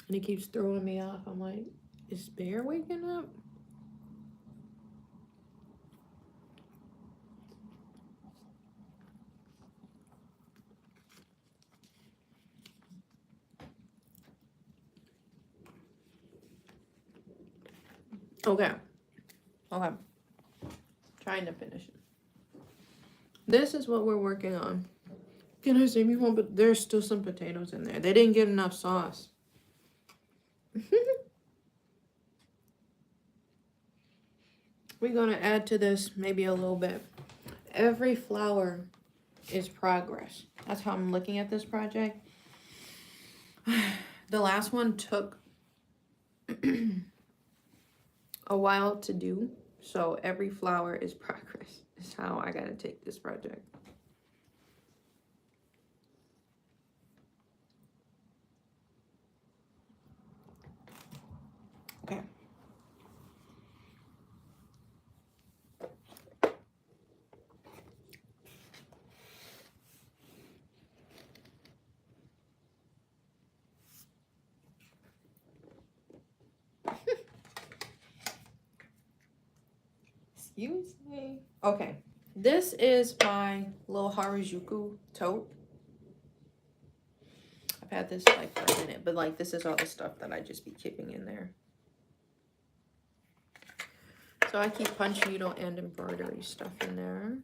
and it keeps throwing me off. I'm like, is Bear waking up? Okay. Trying to finish it. This is what we're working on. Can I save you one? But there's still some potatoes in there. They didn't get enough sauce. We're going to add to this maybe a little bit. Every flower is progress. That's how I'm looking at this project. The last one took a while to do. So every flower is progress. Is how I got to take this project. Okay. Excuse me. Okay. This is my little Harajuku tote. I've had this like for a minute, but like this is all the stuff that I just be keeping in there. So I keep punch needle and embroidery stuff in there.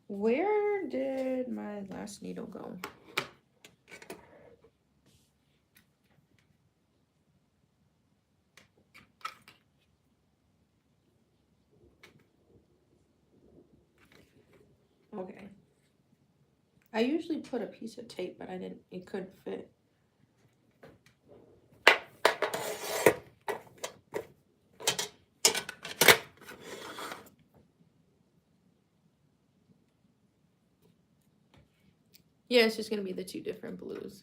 Where did my last needle go? I usually put a piece of tape, but I didn't, it couldn't fit. Yeah, it's just gonna be the two different blues.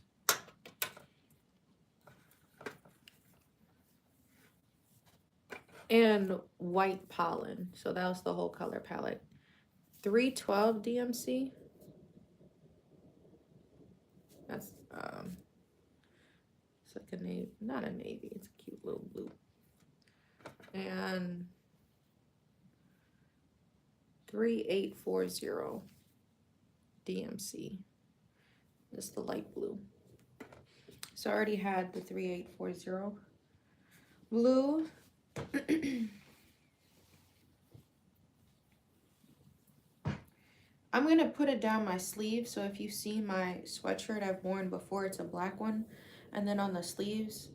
And white pollen. So that was the whole color palette. 312 DMC. That's it's like a navy, not a navy, it's a cute little blue. And 3840 DMC. This is the light blue. So I already had the 3840 blue. I'm gonna put it down my sleeve. So if you see my sweatshirt I've worn before, it's a black one. And then on the sleeves,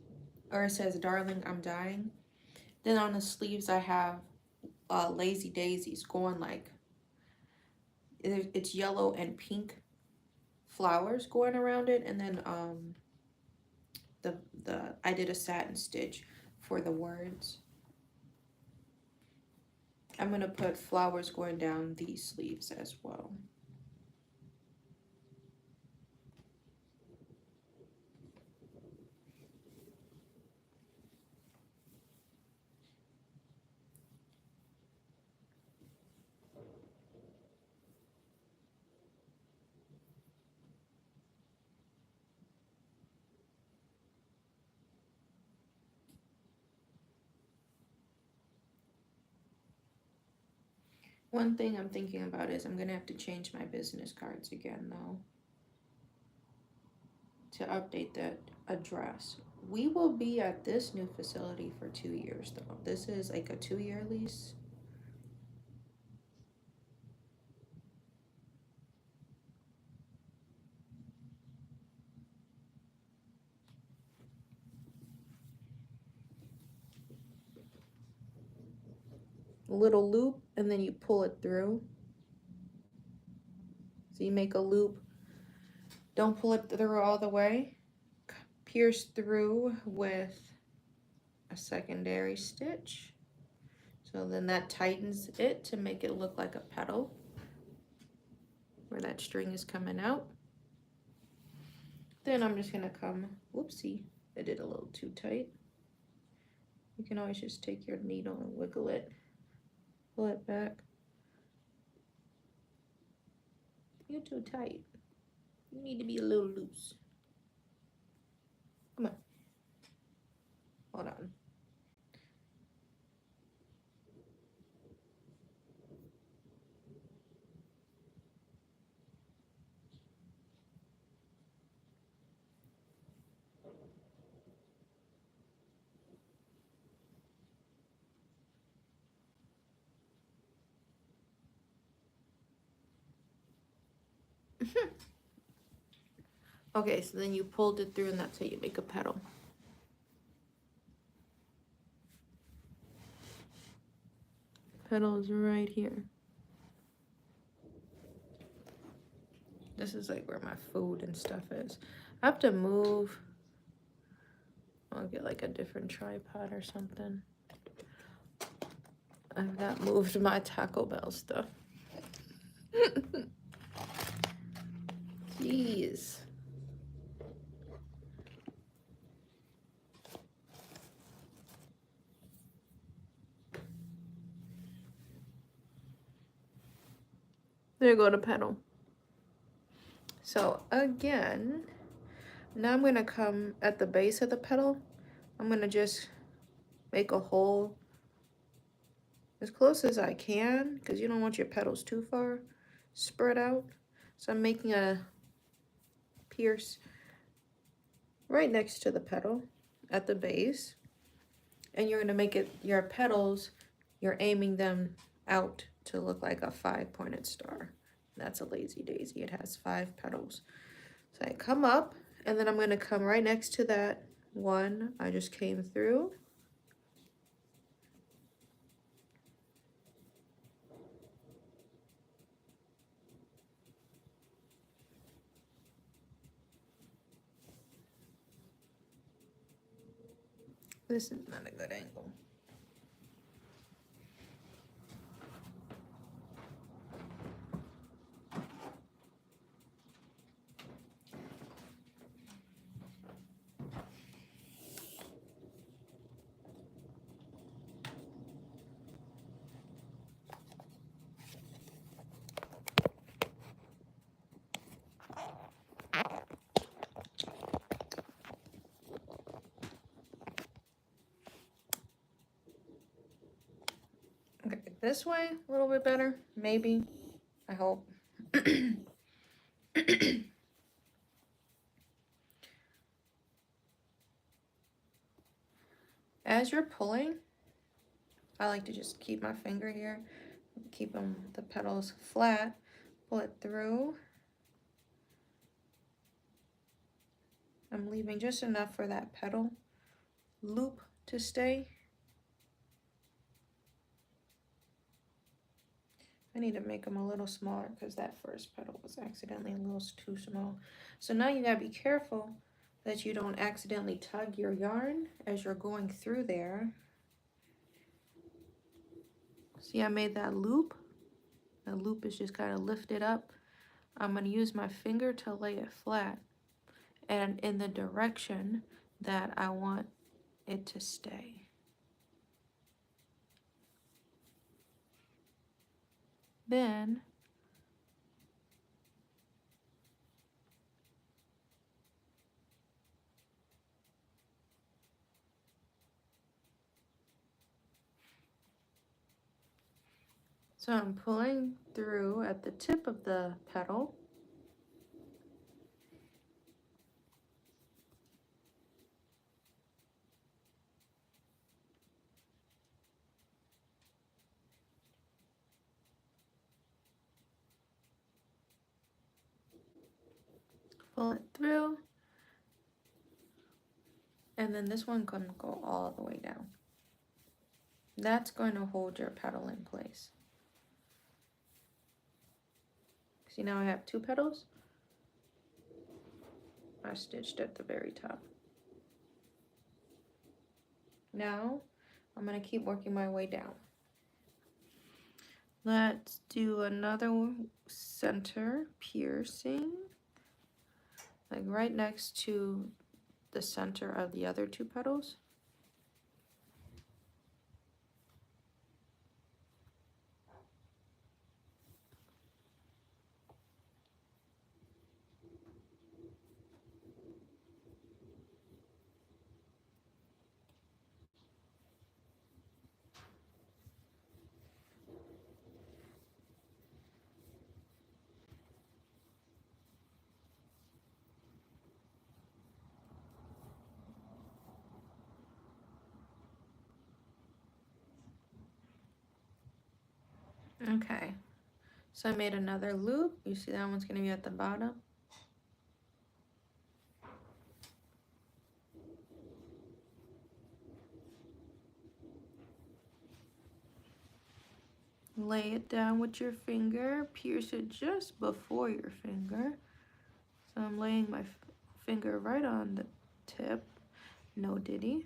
or it says, "Darling, I'm dying." Then on the sleeves I have lazy daisies going like, it's yellow and pink flowers going around it. And then I did a satin stitch for the words. I'm gonna put flowers going down these sleeves as well. One thing I'm thinking about is I'm gonna have to change my business cards again though, to update that address. We will be at this new facility for 2 years though. This is like a 2-year lease. A little loop and then you pull it through. So you make a loop, don't pull it through all the way, pierce through with a secondary stitch. So then that tightens it to make it look like a petal where that string is coming out. Then I'm just gonna come, whoopsie, I did a little too tight. You can always just take your needle and wiggle it, pull it back. You're too tight. You need to be a little loose. Come on. Hold on. Okay, so then you pulled it through and that's how you make a petal. Petal is right here. This is like where my food and stuff is. I have to move. I'll get like a different tripod or something. I've not moved my Taco Bell stuff. Jeez. There you go, the petal. So again, now I'm gonna come at the base of the petal. I'm gonna just make a hole as close as I can because you don't want your petals too far spread out. So I'm making a pierce right next to the petal at the base. And you're gonna make it, your petals, you're aiming them out to look like a 5-pointed star. That's a lazy daisy. It has 5 petals. So I come up and then I'm gonna come right next to that one I just came through. This is not a good angle. Okay, this way a little bit better, maybe. I hope. As you're pulling, I like to just keep my finger here, keep the petals flat, pull it through. I'm leaving just enough for that petal loop to stay. I need to make them a little smaller because that first petal was accidentally a little too small. So now you gotta be careful that you don't accidentally tug your yarn as you're going through there. See, I made that loop. The loop is just kind of lifted up. I'm gonna use my finger to lay it flat and in the direction that I want it to stay. Then so I'm pulling through at the tip of the petal. Pull it through. And then this one can go all the way down. That's going to hold your petal in place. See, now I have 2 petals. I stitched at the very top. Now I'm going to keep working my way down. Let's do another center piercing, like right next to the center of the other 2 petals. Okay, so I made another loop. You see that one's going to be at the bottom. Lay it down with your finger, pierce it just before your finger. So I'm laying my finger right on the tip, no diddy.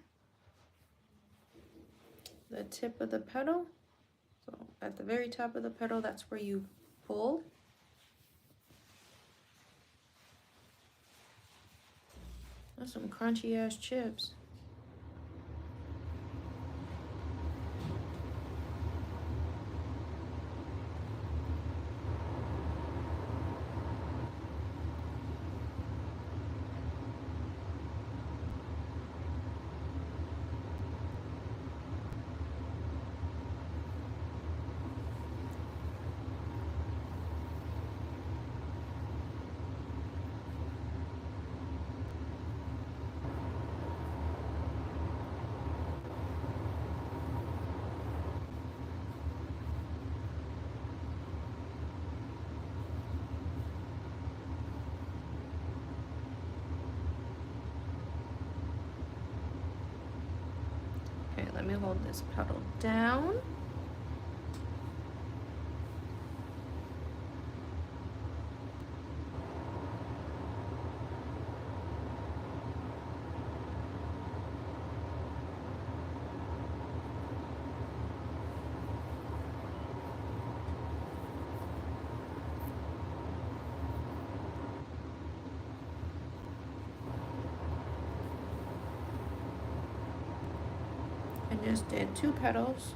The tip of the petal, so at the very top of the petal, that's where you pull. That's some crunchy ass chips. Okay, let me hold this petal down. just did 2 petals.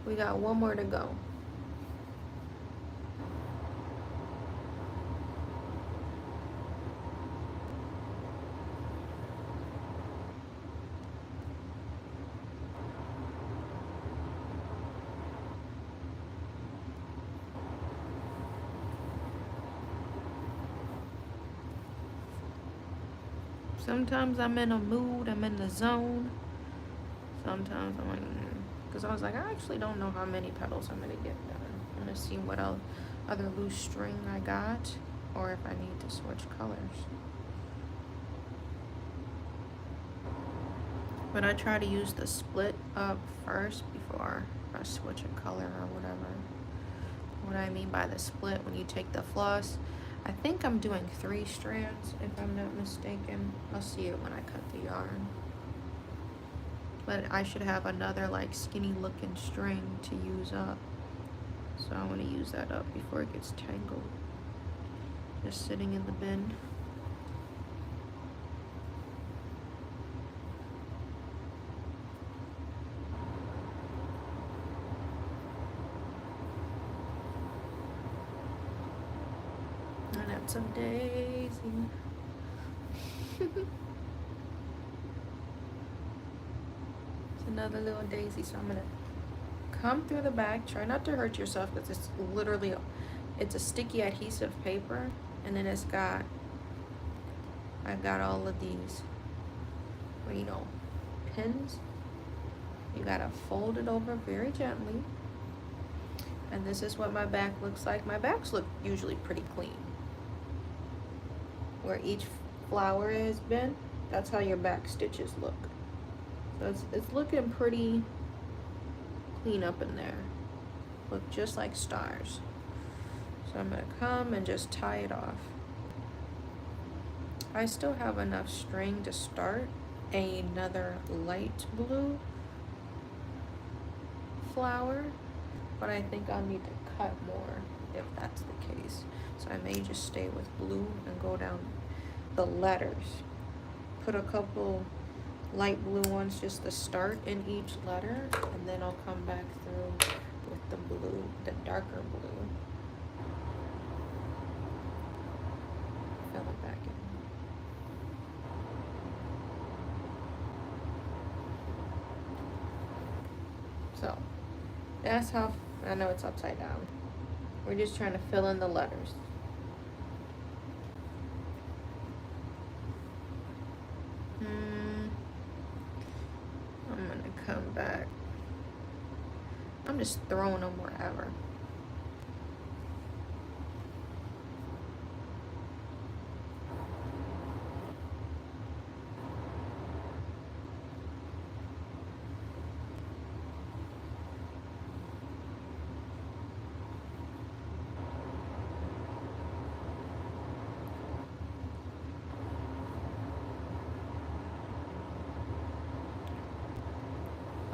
We got 1 more to go. Sometimes I'm in a mood, I'm in the zone. Sometimes I'm like, because I was like, I actually don't know how many petals I'm gonna get done. I'm gonna see what else, other loose string I got, or if I need to switch colors. But I try to use the split up first before I switch a color or whatever. What I mean by the split, when you take the floss, I think I'm doing 3 strands if I'm not mistaken. I'll see it when I cut the yarn. But I should have another like skinny looking string to use up. So I want to use that up before it gets tangled. Just sitting in the bin. And that's a daisy. It's another little daisy, so I'm gonna come through the back. Try not to hurt yourself because it's literally, it's a sticky adhesive paper, and then it's got, I got all of these, you know, pins. You gotta fold it over very gently. And this is what my back looks like. My backs look usually pretty clean. Where each flower has been, that's how your back stitches look. So it's looking pretty clean up in there. Look just like stars. So I'm gonna come and just tie it off. I still have enough string to start another light blue flower, but I think I'll need to cut more if that's the case. So I may just stay with blue and go down the letters. Put a couple light blue ones just to start in each letter, and then I'll come back through with the blue, the darker blue. Fill it back in. So that's how, I know it's upside down. We're just trying to fill in the letters. I'm gonna come back. I'm just throwing them wherever.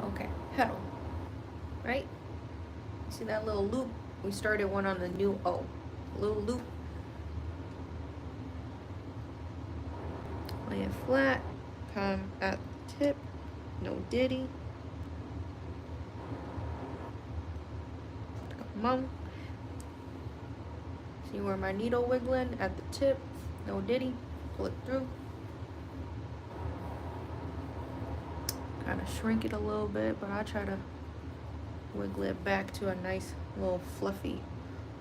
Okay, petal, right? See that little loop? We started one on the new O. Little loop. Lay it flat, come at the tip, no diddy. Come on. See where my needle wiggling at the tip, no diddy, pull it through. Kind of shrink it a little bit, but I try to wiggle it back to a nice little fluffy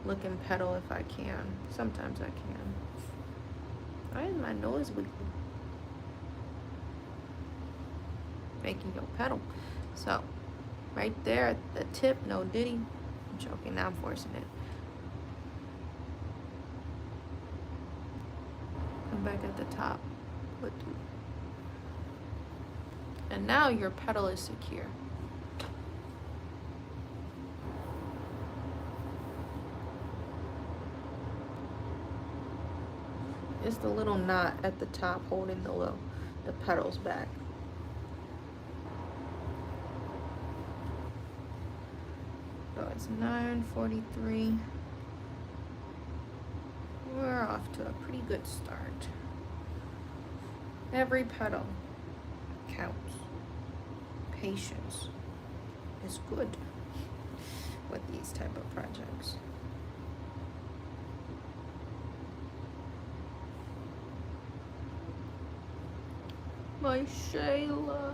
looking petal if I can. Sometimes I can. Why is my nose wiggling? Making your petal. So right there at the tip, no diddy. I'm joking, now I'm forcing it. Come back at the top, put through. And now your petal is secure. It's the little knot at the top holding the petals back. So it's 9:43. We're off to a pretty good start. Every petal counts. Patience. is good with these type of projects. My Shayla.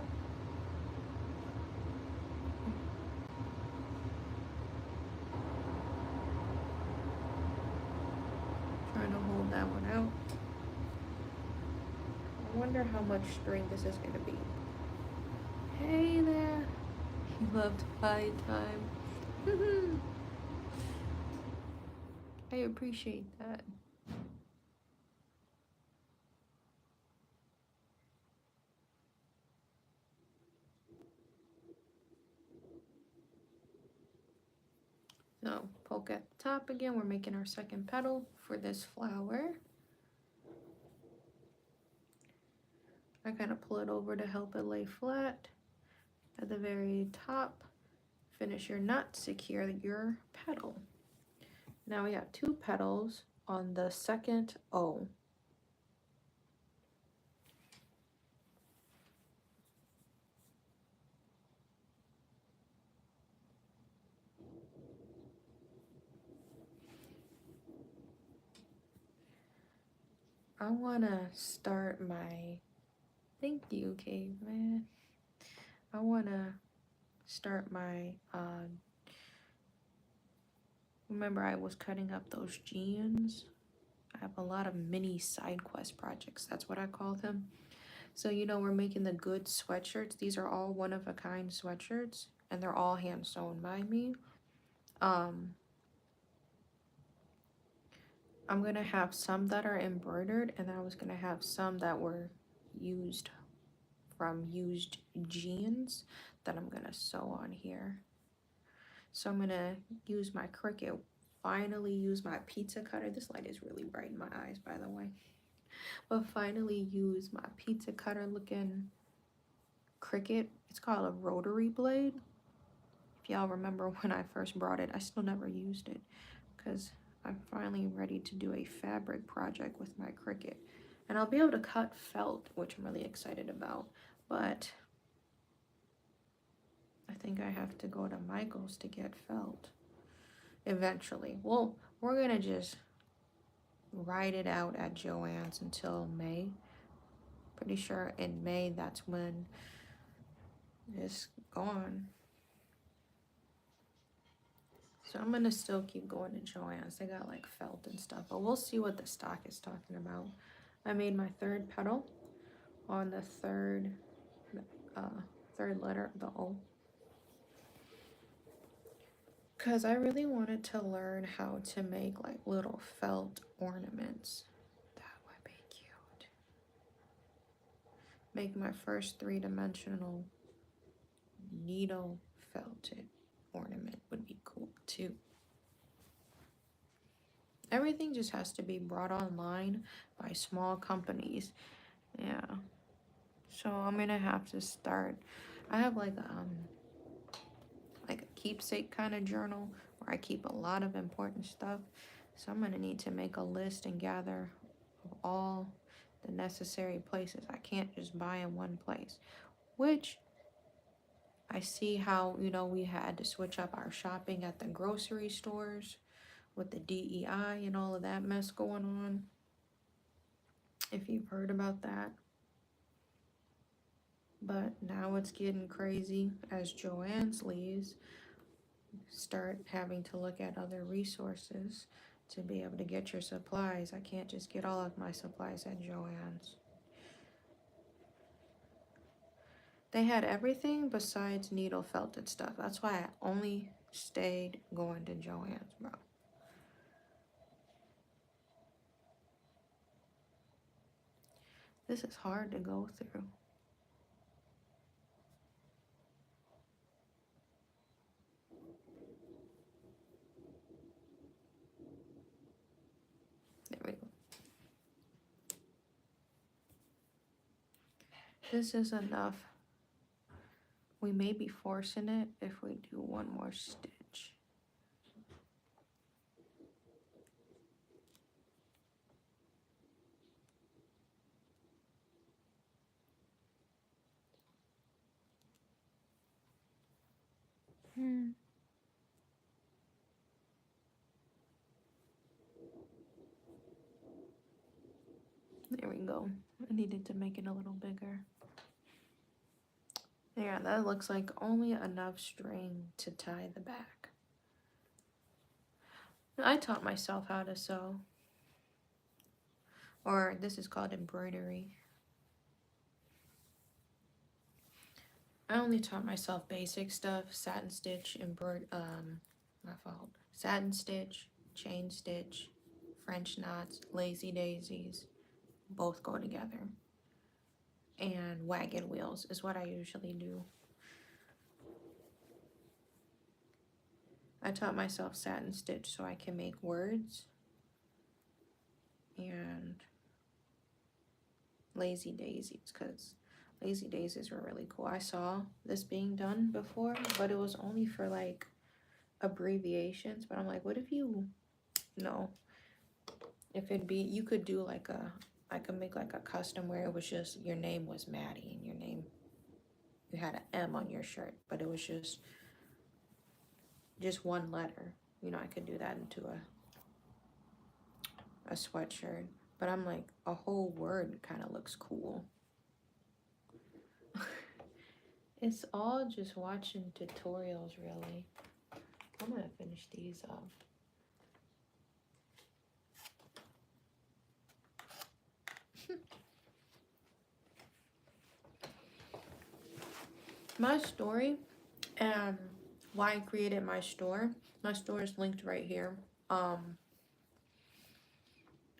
Trying to hold that one out. I wonder how much string this is gonna be. Hey there. He loved high time. I appreciate that. So poke at the top again. We're making our second petal for this flower. I kind of pull it over to help it lay flat. At the very top, finish your knot, secure your petal. Now we have 2 petals on the second O. I wanna start my, thank you, caveman. I wanna start my, remember I was cutting up those jeans? I have a lot of mini side quest projects, that's what I call them. So you know, we're making the good sweatshirts. These are all one-of-a-kind sweatshirts, and they're all hand sewn by me. I'm gonna have some that are embroidered, and I was gonna have some that were used from used jeans that I'm gonna sew on here. So I'm gonna use my Cricut, finally use my pizza cutter. This light is really bright in my eyes, by the way. But finally use my pizza cutter looking Cricut. It's called a rotary blade. If y'all remember when I first brought it, I still never used it because I'm finally ready to do a fabric project with my Cricut. And I'll be able to cut felt, which I'm really excited about. But I think I have to go to Michael's to get felt eventually. Well, we're gonna just ride it out at Joann's until May. Pretty sure in May that's when it's gone. So I'm gonna still keep going to Joann's. They got like felt and stuff, but we'll see what the stock is talking about. I made my 3rd petal on the third letter, the O. Because I really wanted to learn how to make like little felt ornaments. That would be cute. Make my first 3-dimensional needle felted ornament would be cool too. Everything just has to be brought online by small companies. Yeah. So I'm gonna have to start. I have like a keepsake kind of journal where I keep a lot of important stuff. So I'm gonna need to make a list and gather all the necessary places. I can't just buy in one place, which I see how, you know, we had to switch up our shopping at the grocery stores with the DEI and all of that mess going on. If you've heard about that. But now it's getting crazy as Joann's leaves. Start having to look at other resources to be able to get your supplies. I can't just get all of my supplies at Joann's. They had everything besides needle felted stuff. That's why I only stayed going to Joann's, bro. This is hard to go through. There we go. This is enough. We may be forcing it if we do one more stitch. There we go. I needed to make it a little bigger. Yeah, that looks like only enough string to tie the back. I taught myself how to sew. Or this is called embroidery. I only taught myself basic stuff, satin stitch, my fault. Satin stitch, chain stitch, French knots, lazy daisies, both go together. And wagon wheels is what I usually do. I taught myself satin stitch so I can make words and lazy daisies because lazy daisies were really cool. I saw this being done before, but it was only for like abbreviations. But I'm like, what if you know, if it'd be, you could do like I could make like a custom where it was just your name was Maddie and your name, you had an M on your shirt, but it was just one letter. You know, I could do that into a sweatshirt. But I'm like, a whole word kind of looks cool. It's all just watching tutorials, really. I'm gonna finish these off. My story and why I created my store is linked right here.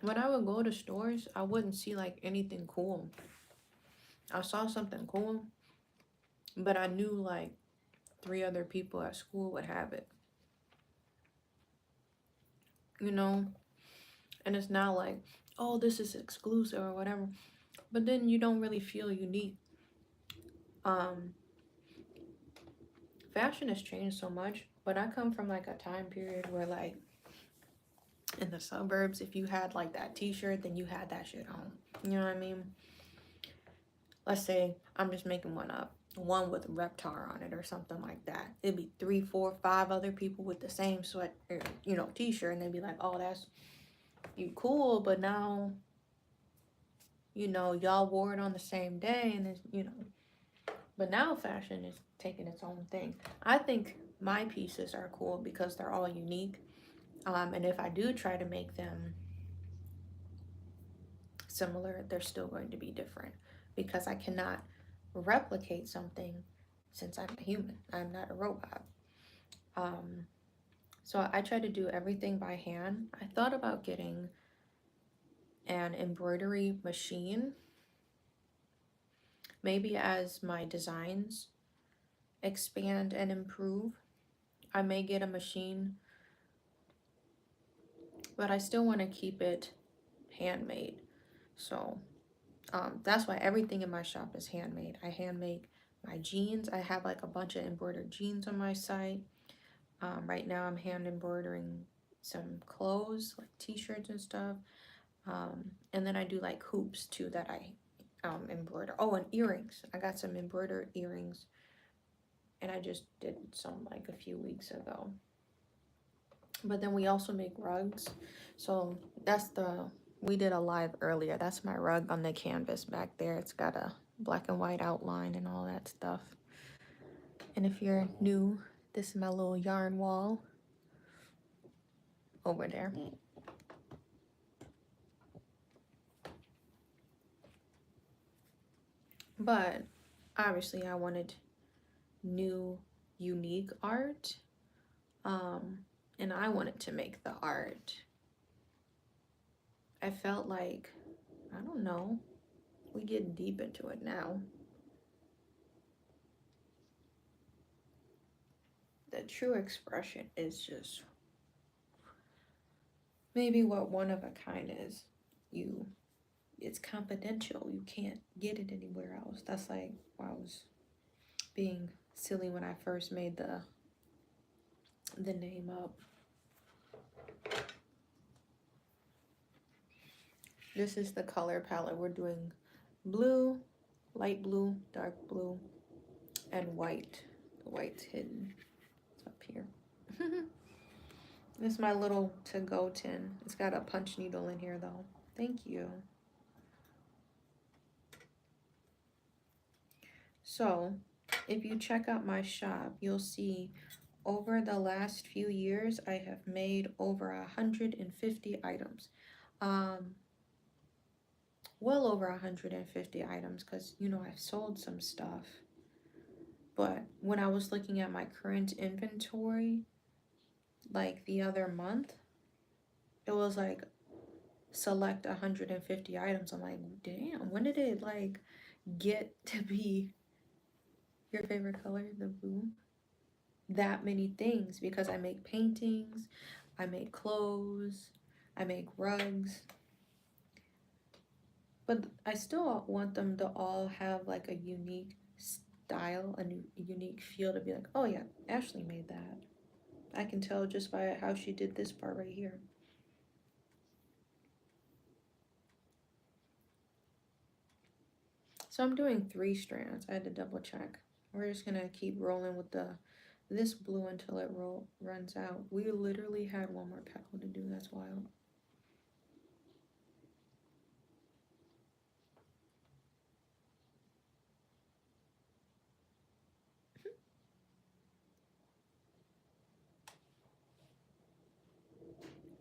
When I would go to stores, I wouldn't see like anything cool. I saw something cool, but I knew like 3 other people at school would have it. You know? And it's not like, oh, this is exclusive or whatever. But then you don't really feel unique. Fashion has changed so much, but I come from like a time period where like in the suburbs, if you had like that t-shirt, then you had that shit on. You know what I mean? Let's say I'm just making one up, one with Reptar on it or something like that. It'd be 3, 4, 5 other people with the same sweat, or, you know, t-shirt, and they'd be like, oh, that's you cool, but now, you know, y'all wore it on the same day, and it's, you know, but now fashion is taking its own thing. I think my pieces are cool because they're all unique. And if I do try to make them similar, they're still going to be different because I cannot replicate something since I'm a human. I'm not a robot. So I try to do everything by hand. I thought about getting an embroidery machine, maybe as my designs expand and improve. I may get a machine, but I still want to keep it handmade. So that's why everything in my shop is handmade. I handmade my jeans. I have like a bunch of embroidered jeans on my site. Right now I'm hand embroidering some clothes, like t-shirts and stuff. And then I do like hoops too that I embroider. Oh, and earrings. I got some embroidered earrings, and I just did some like a few weeks ago. But then we also make rugs. So we did a live earlier. That's my rug on the canvas back there. It's got a black and white outline and all that stuff. And if you're new, this is my little yarn wall over there. But obviously I wanted new, unique art. And I wanted to make the art. I felt like, I don't know, we getting deep into it now. The true expression is just maybe what one of a kind is. It's confidential. You can't get it anywhere else. That's like why I was being silly when I first made the name up. This is the color palette. We're doing blue, light blue, dark blue, and white. The white's hidden. here. This is my little to-go tin. It's got a punch needle in here though. Thank you. So if you check out my shop, you'll see over the last few years, I have made over 150 items. Well over 150 items because, you know, I've sold some stuff. But when I was looking at my current inventory, like the other month, it was like select 150 items. I'm like, damn, when did it like get to be your favorite color, the blue? That many things because I make paintings, I make clothes, I make rugs. But I still want them to all have like a unique style, a unique feel to be like, oh yeah, Ashlee made that. I can tell just by how she did this part right here. So I'm doing 3 strands. I had to double check. We're just gonna keep rolling with this blue until it runs out. We literally had one more petal to do. That's wild.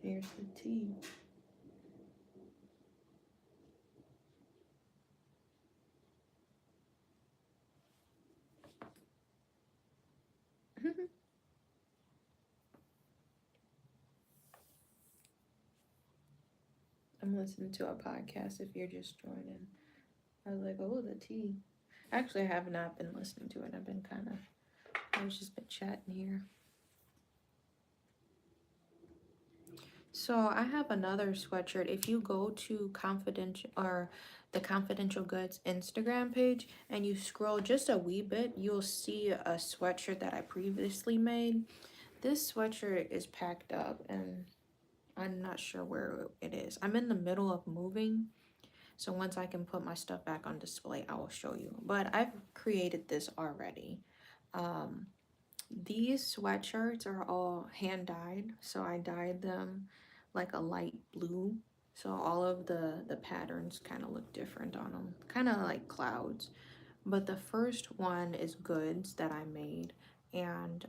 Here's the tea. I'm listening to a podcast if you're just joining. I was like, oh, the tea. Actually, I have not been listening to it. I've just been chatting here. So I have another sweatshirt. If you go to Confidential or the Confidential Goods Instagram page and you scroll just a wee bit, you'll see a sweatshirt that I previously made. This sweatshirt is packed up and I'm not sure where it is. I'm in the middle of moving. So once I can put my stuff back on display, I will show you. But I've created this already. These sweatshirts are all hand dyed. So I dyed them like a light blue. So all of the patterns kind of look different on them. Kind of like clouds. But the first one is goods that I made. And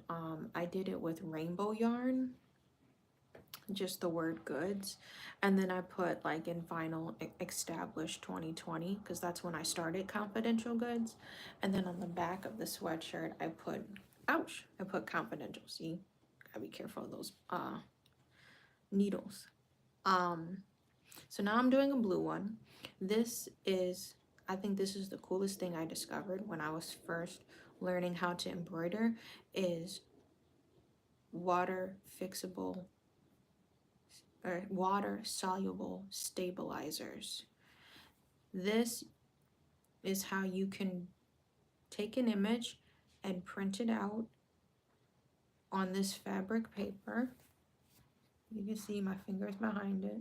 I did it with rainbow yarn, just the word goods, and then I put like in final established 2020 because that's when I started Confidential Goods, and then on the back of the sweatshirt I put confidential. See, gotta be careful of those needles. So now I'm doing a blue one. I think this is the coolest thing I discovered when I was first learning how to embroider is water fixable or water soluble stabilizers. This is how you can take an image and print it out on this fabric paper. You can see my fingers behind it.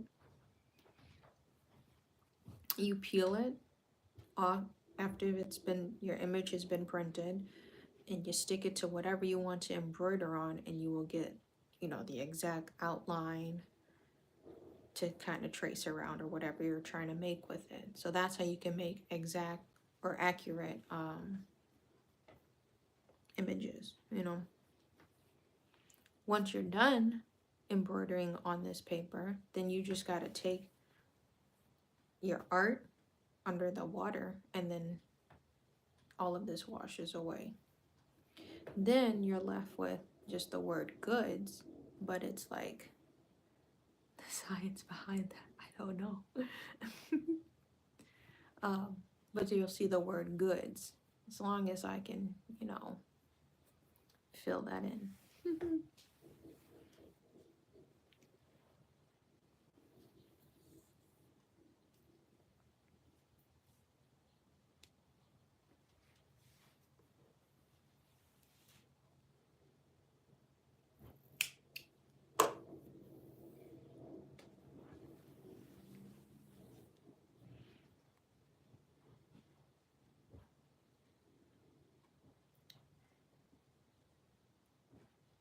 You peel it off after your image has been printed, and you stick it to whatever you want to embroider on, and you will get, you know, the exact outline to kind of trace around or whatever you're trying to make with it. So that's how you can make exact or accurate images, you know. Once you're done embroidering on this paper, then you just got to take your art under the water and then all of this washes away. Then you're left with just the word goods, but it's like the science behind that, I don't know. But you'll see the word goods as long as I can, you know, fill that in.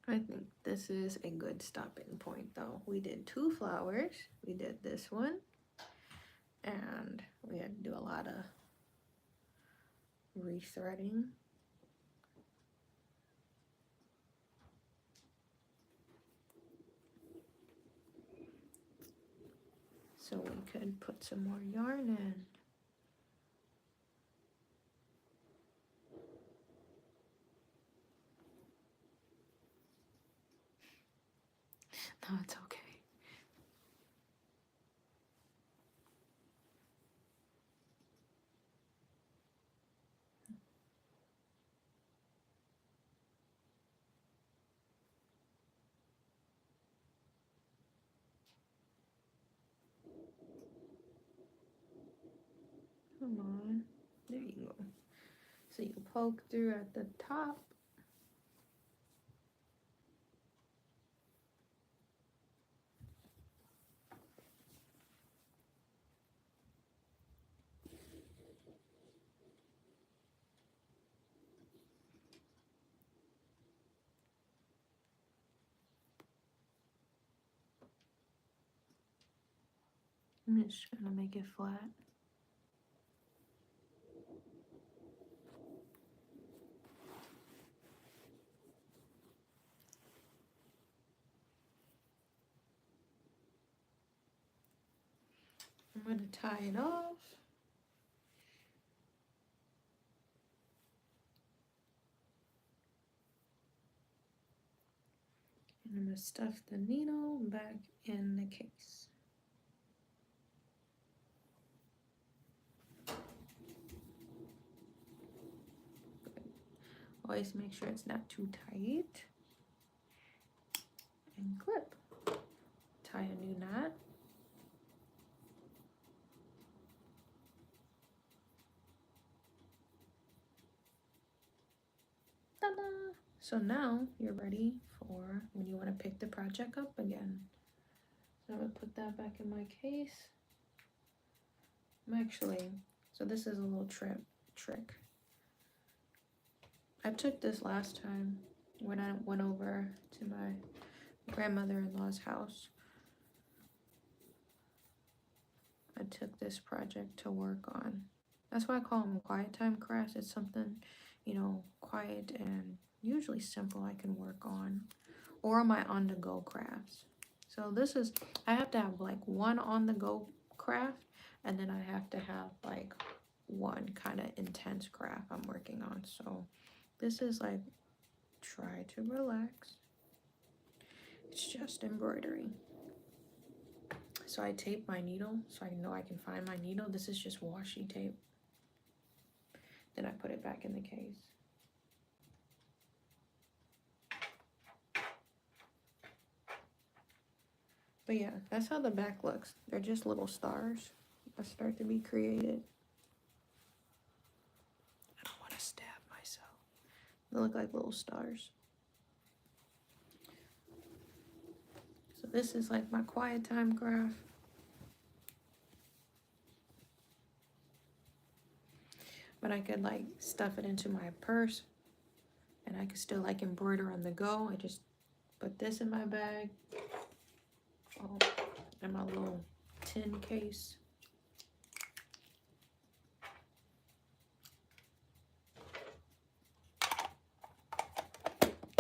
I think this is a good stopping point though. We did 2 flowers. We did this one. And we had to do a lot of rethreading. So we could put some more yarn in. No, it's okay. Come on. There you go. So you poke through at the top. I'm just gonna make it flat. I'm gonna tie it off. And I'm gonna stuff the needle back in the case. Always make sure it's not too tight. And clip. Tie a new knot. Ta-da! So now you're ready for when you want to pick the project up again. So I'm gonna put that back in my case. So this is a little trick. I took this last time when I went over to my grandmother-in-law's house. I took this project to work on. That's why I call them quiet time crafts. It's something, you know, quiet and usually simple I can work on. Or my on-the-go crafts. So this is, I have to have like one on-the-go craft, and then I have to have like one kind of intense craft I'm working on. So this is like, try to relax. It's just embroidery. So I tape my needle so I know I can find my needle. This is just washi tape. Then I put it back in the case. But yeah, that's how the back looks. They're just little stars that start to be created. I don't want to stab myself. They look like little stars. So this is like my quiet time craft. But I could like stuff it into my purse, and I could still like embroider on the go. I just put this in my bag. Oh, and my little tin case.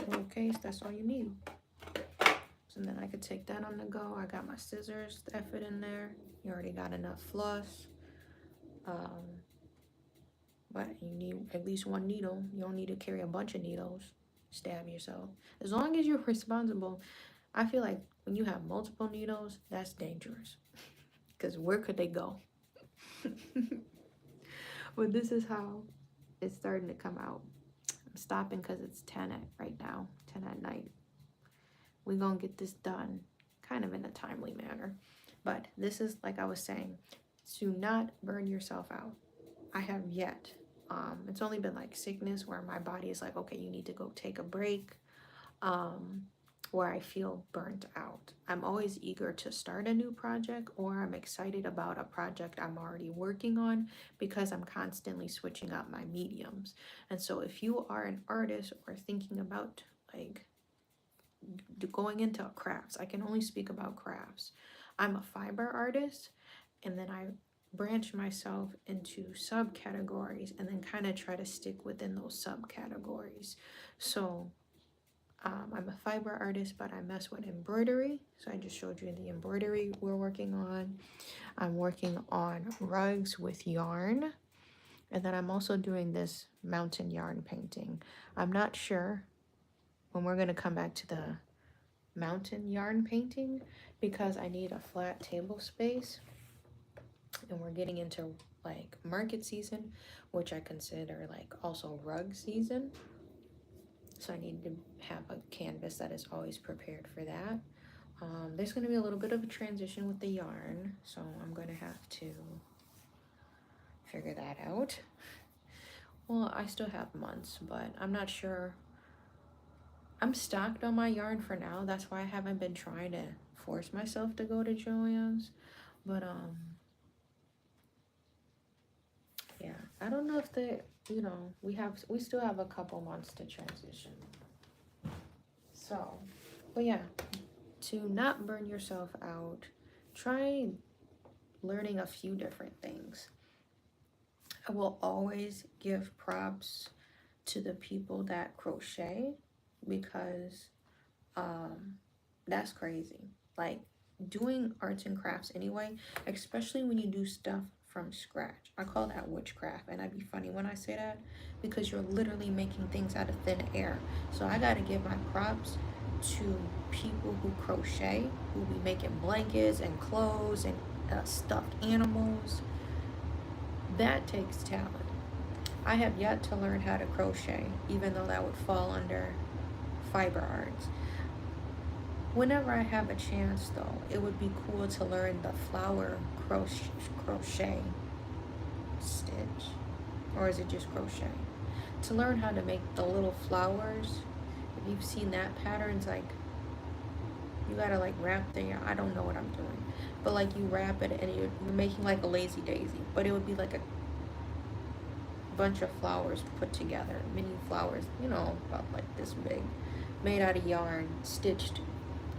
Little case, that's all you need. So then I could take that on the go. I got my scissors that fit in there. You already got enough floss. But you need at least one needle. You don't need to carry a bunch of needles. Stab yourself. As long as you're responsible. I feel like when you have multiple needles, that's dangerous. Because where could they go? But this is how it's starting to come out. I'm stopping because it's 10 right now. 10 at night. We're going to get this done kind of in a timely manner. But this is, like I was saying, do not burn yourself out. I have yet. It's only been like sickness where my body is like, okay, you need to go take a break. Where I feel burnt out. I'm always eager to start a new project, or I'm excited about a project I'm already working on because I'm constantly switching up my mediums. And so if you are an artist or thinking about like going into crafts. I can only speak about crafts. I'm a fiber artist, and then I branch myself into subcategories and then kind of try to stick within those subcategories. So I'm a fiber artist, but I mess with embroidery. So I just showed you the embroidery we're working on. I'm working on rugs with yarn. And then I'm also doing this mountain yarn painting. I'm not sure when we're going to come back to the mountain yarn painting because I need a flat table space. And we're getting into like market season, which I consider like also rug season. So I need to have a canvas that is always prepared for that. There's going to be a little bit of a transition with the yarn, so I'm going to have to figure that out. Well, I still have months, but I'm not sure. I'm stocked on my yarn for now. That's why I haven't been trying to force myself to go to Joann's. But yeah, I don't know if we still have a couple months to transition. So, but yeah, to not burn yourself out, try learning a few different things. I will always give props to the people that crochet because that's crazy. Like doing arts and crafts anyway, especially when you do stuff from scratch. I call that witchcraft, and I'd be funny when I say that because you're literally making things out of thin air. So I gotta give my props to people who crochet, who be making blankets and clothes and stuffed animals. That takes talent. I have yet to learn how to crochet, even though that would fall under fiber arts. Whenever I have a chance, though, it would be cool to learn the flower crochet stitch. Or is it just crochet? To learn how to make the little flowers. If you've seen that pattern, it's like you gotta like wrap I don't know what I'm doing, but like you wrap it and you're making like a lazy daisy, but it would be like a bunch of flowers put together, mini flowers, about like this big, made out of yarn, stitched,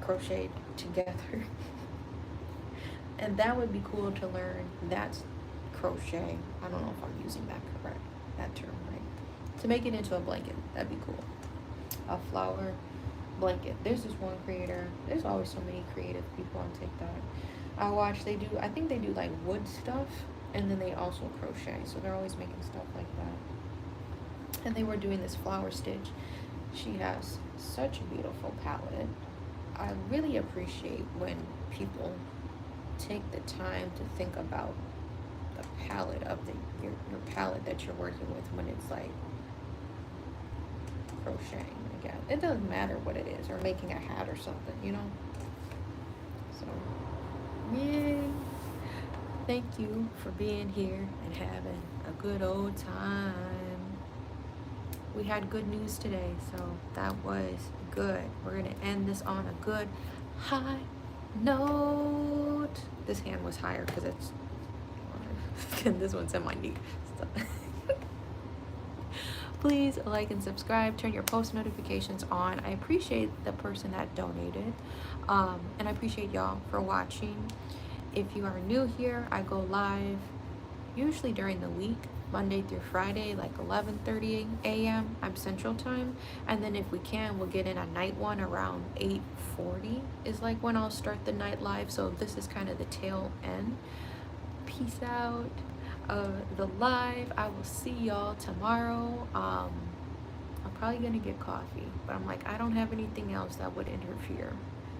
crocheted together. And that would be cool to learn. That's crochet. I don't know if I'm using that term right. To make it into a blanket, that'd be cool. A flower blanket. There's this one creator. There's always so many creative people on TikTok. I think they do like wood stuff, and then they also crochet. So they're always making stuff like that. And they were doing this flower stitch. She has such a beautiful palette. I really appreciate when people take the time to think about the palette of your palette that you're working with when it's like crocheting again. It doesn't matter what it is, or making a hat or something, So, yay. Thank you for being here and having a good old time. We had good news today, so that was good. We're gonna end this on a good high note. This hand was higher because it's and this one's in my knee. So. Please like and subscribe. Turn your post notifications on. I appreciate the person that donated, and I appreciate y'all for watching. If you are new here, I go live usually during the week, Monday through Friday, like 11:30 a.m. I'm Central Time, and then if we can, we'll get in a night one around 8:40 is like when I'll start the night live. So this is kind of the tail end. Peace out of the live. I will see y'all tomorrow. I'm probably gonna get coffee, but I'm like, I don't have anything else that would interfere,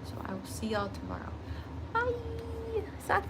so I will see y'all tomorrow. Bye. Sake.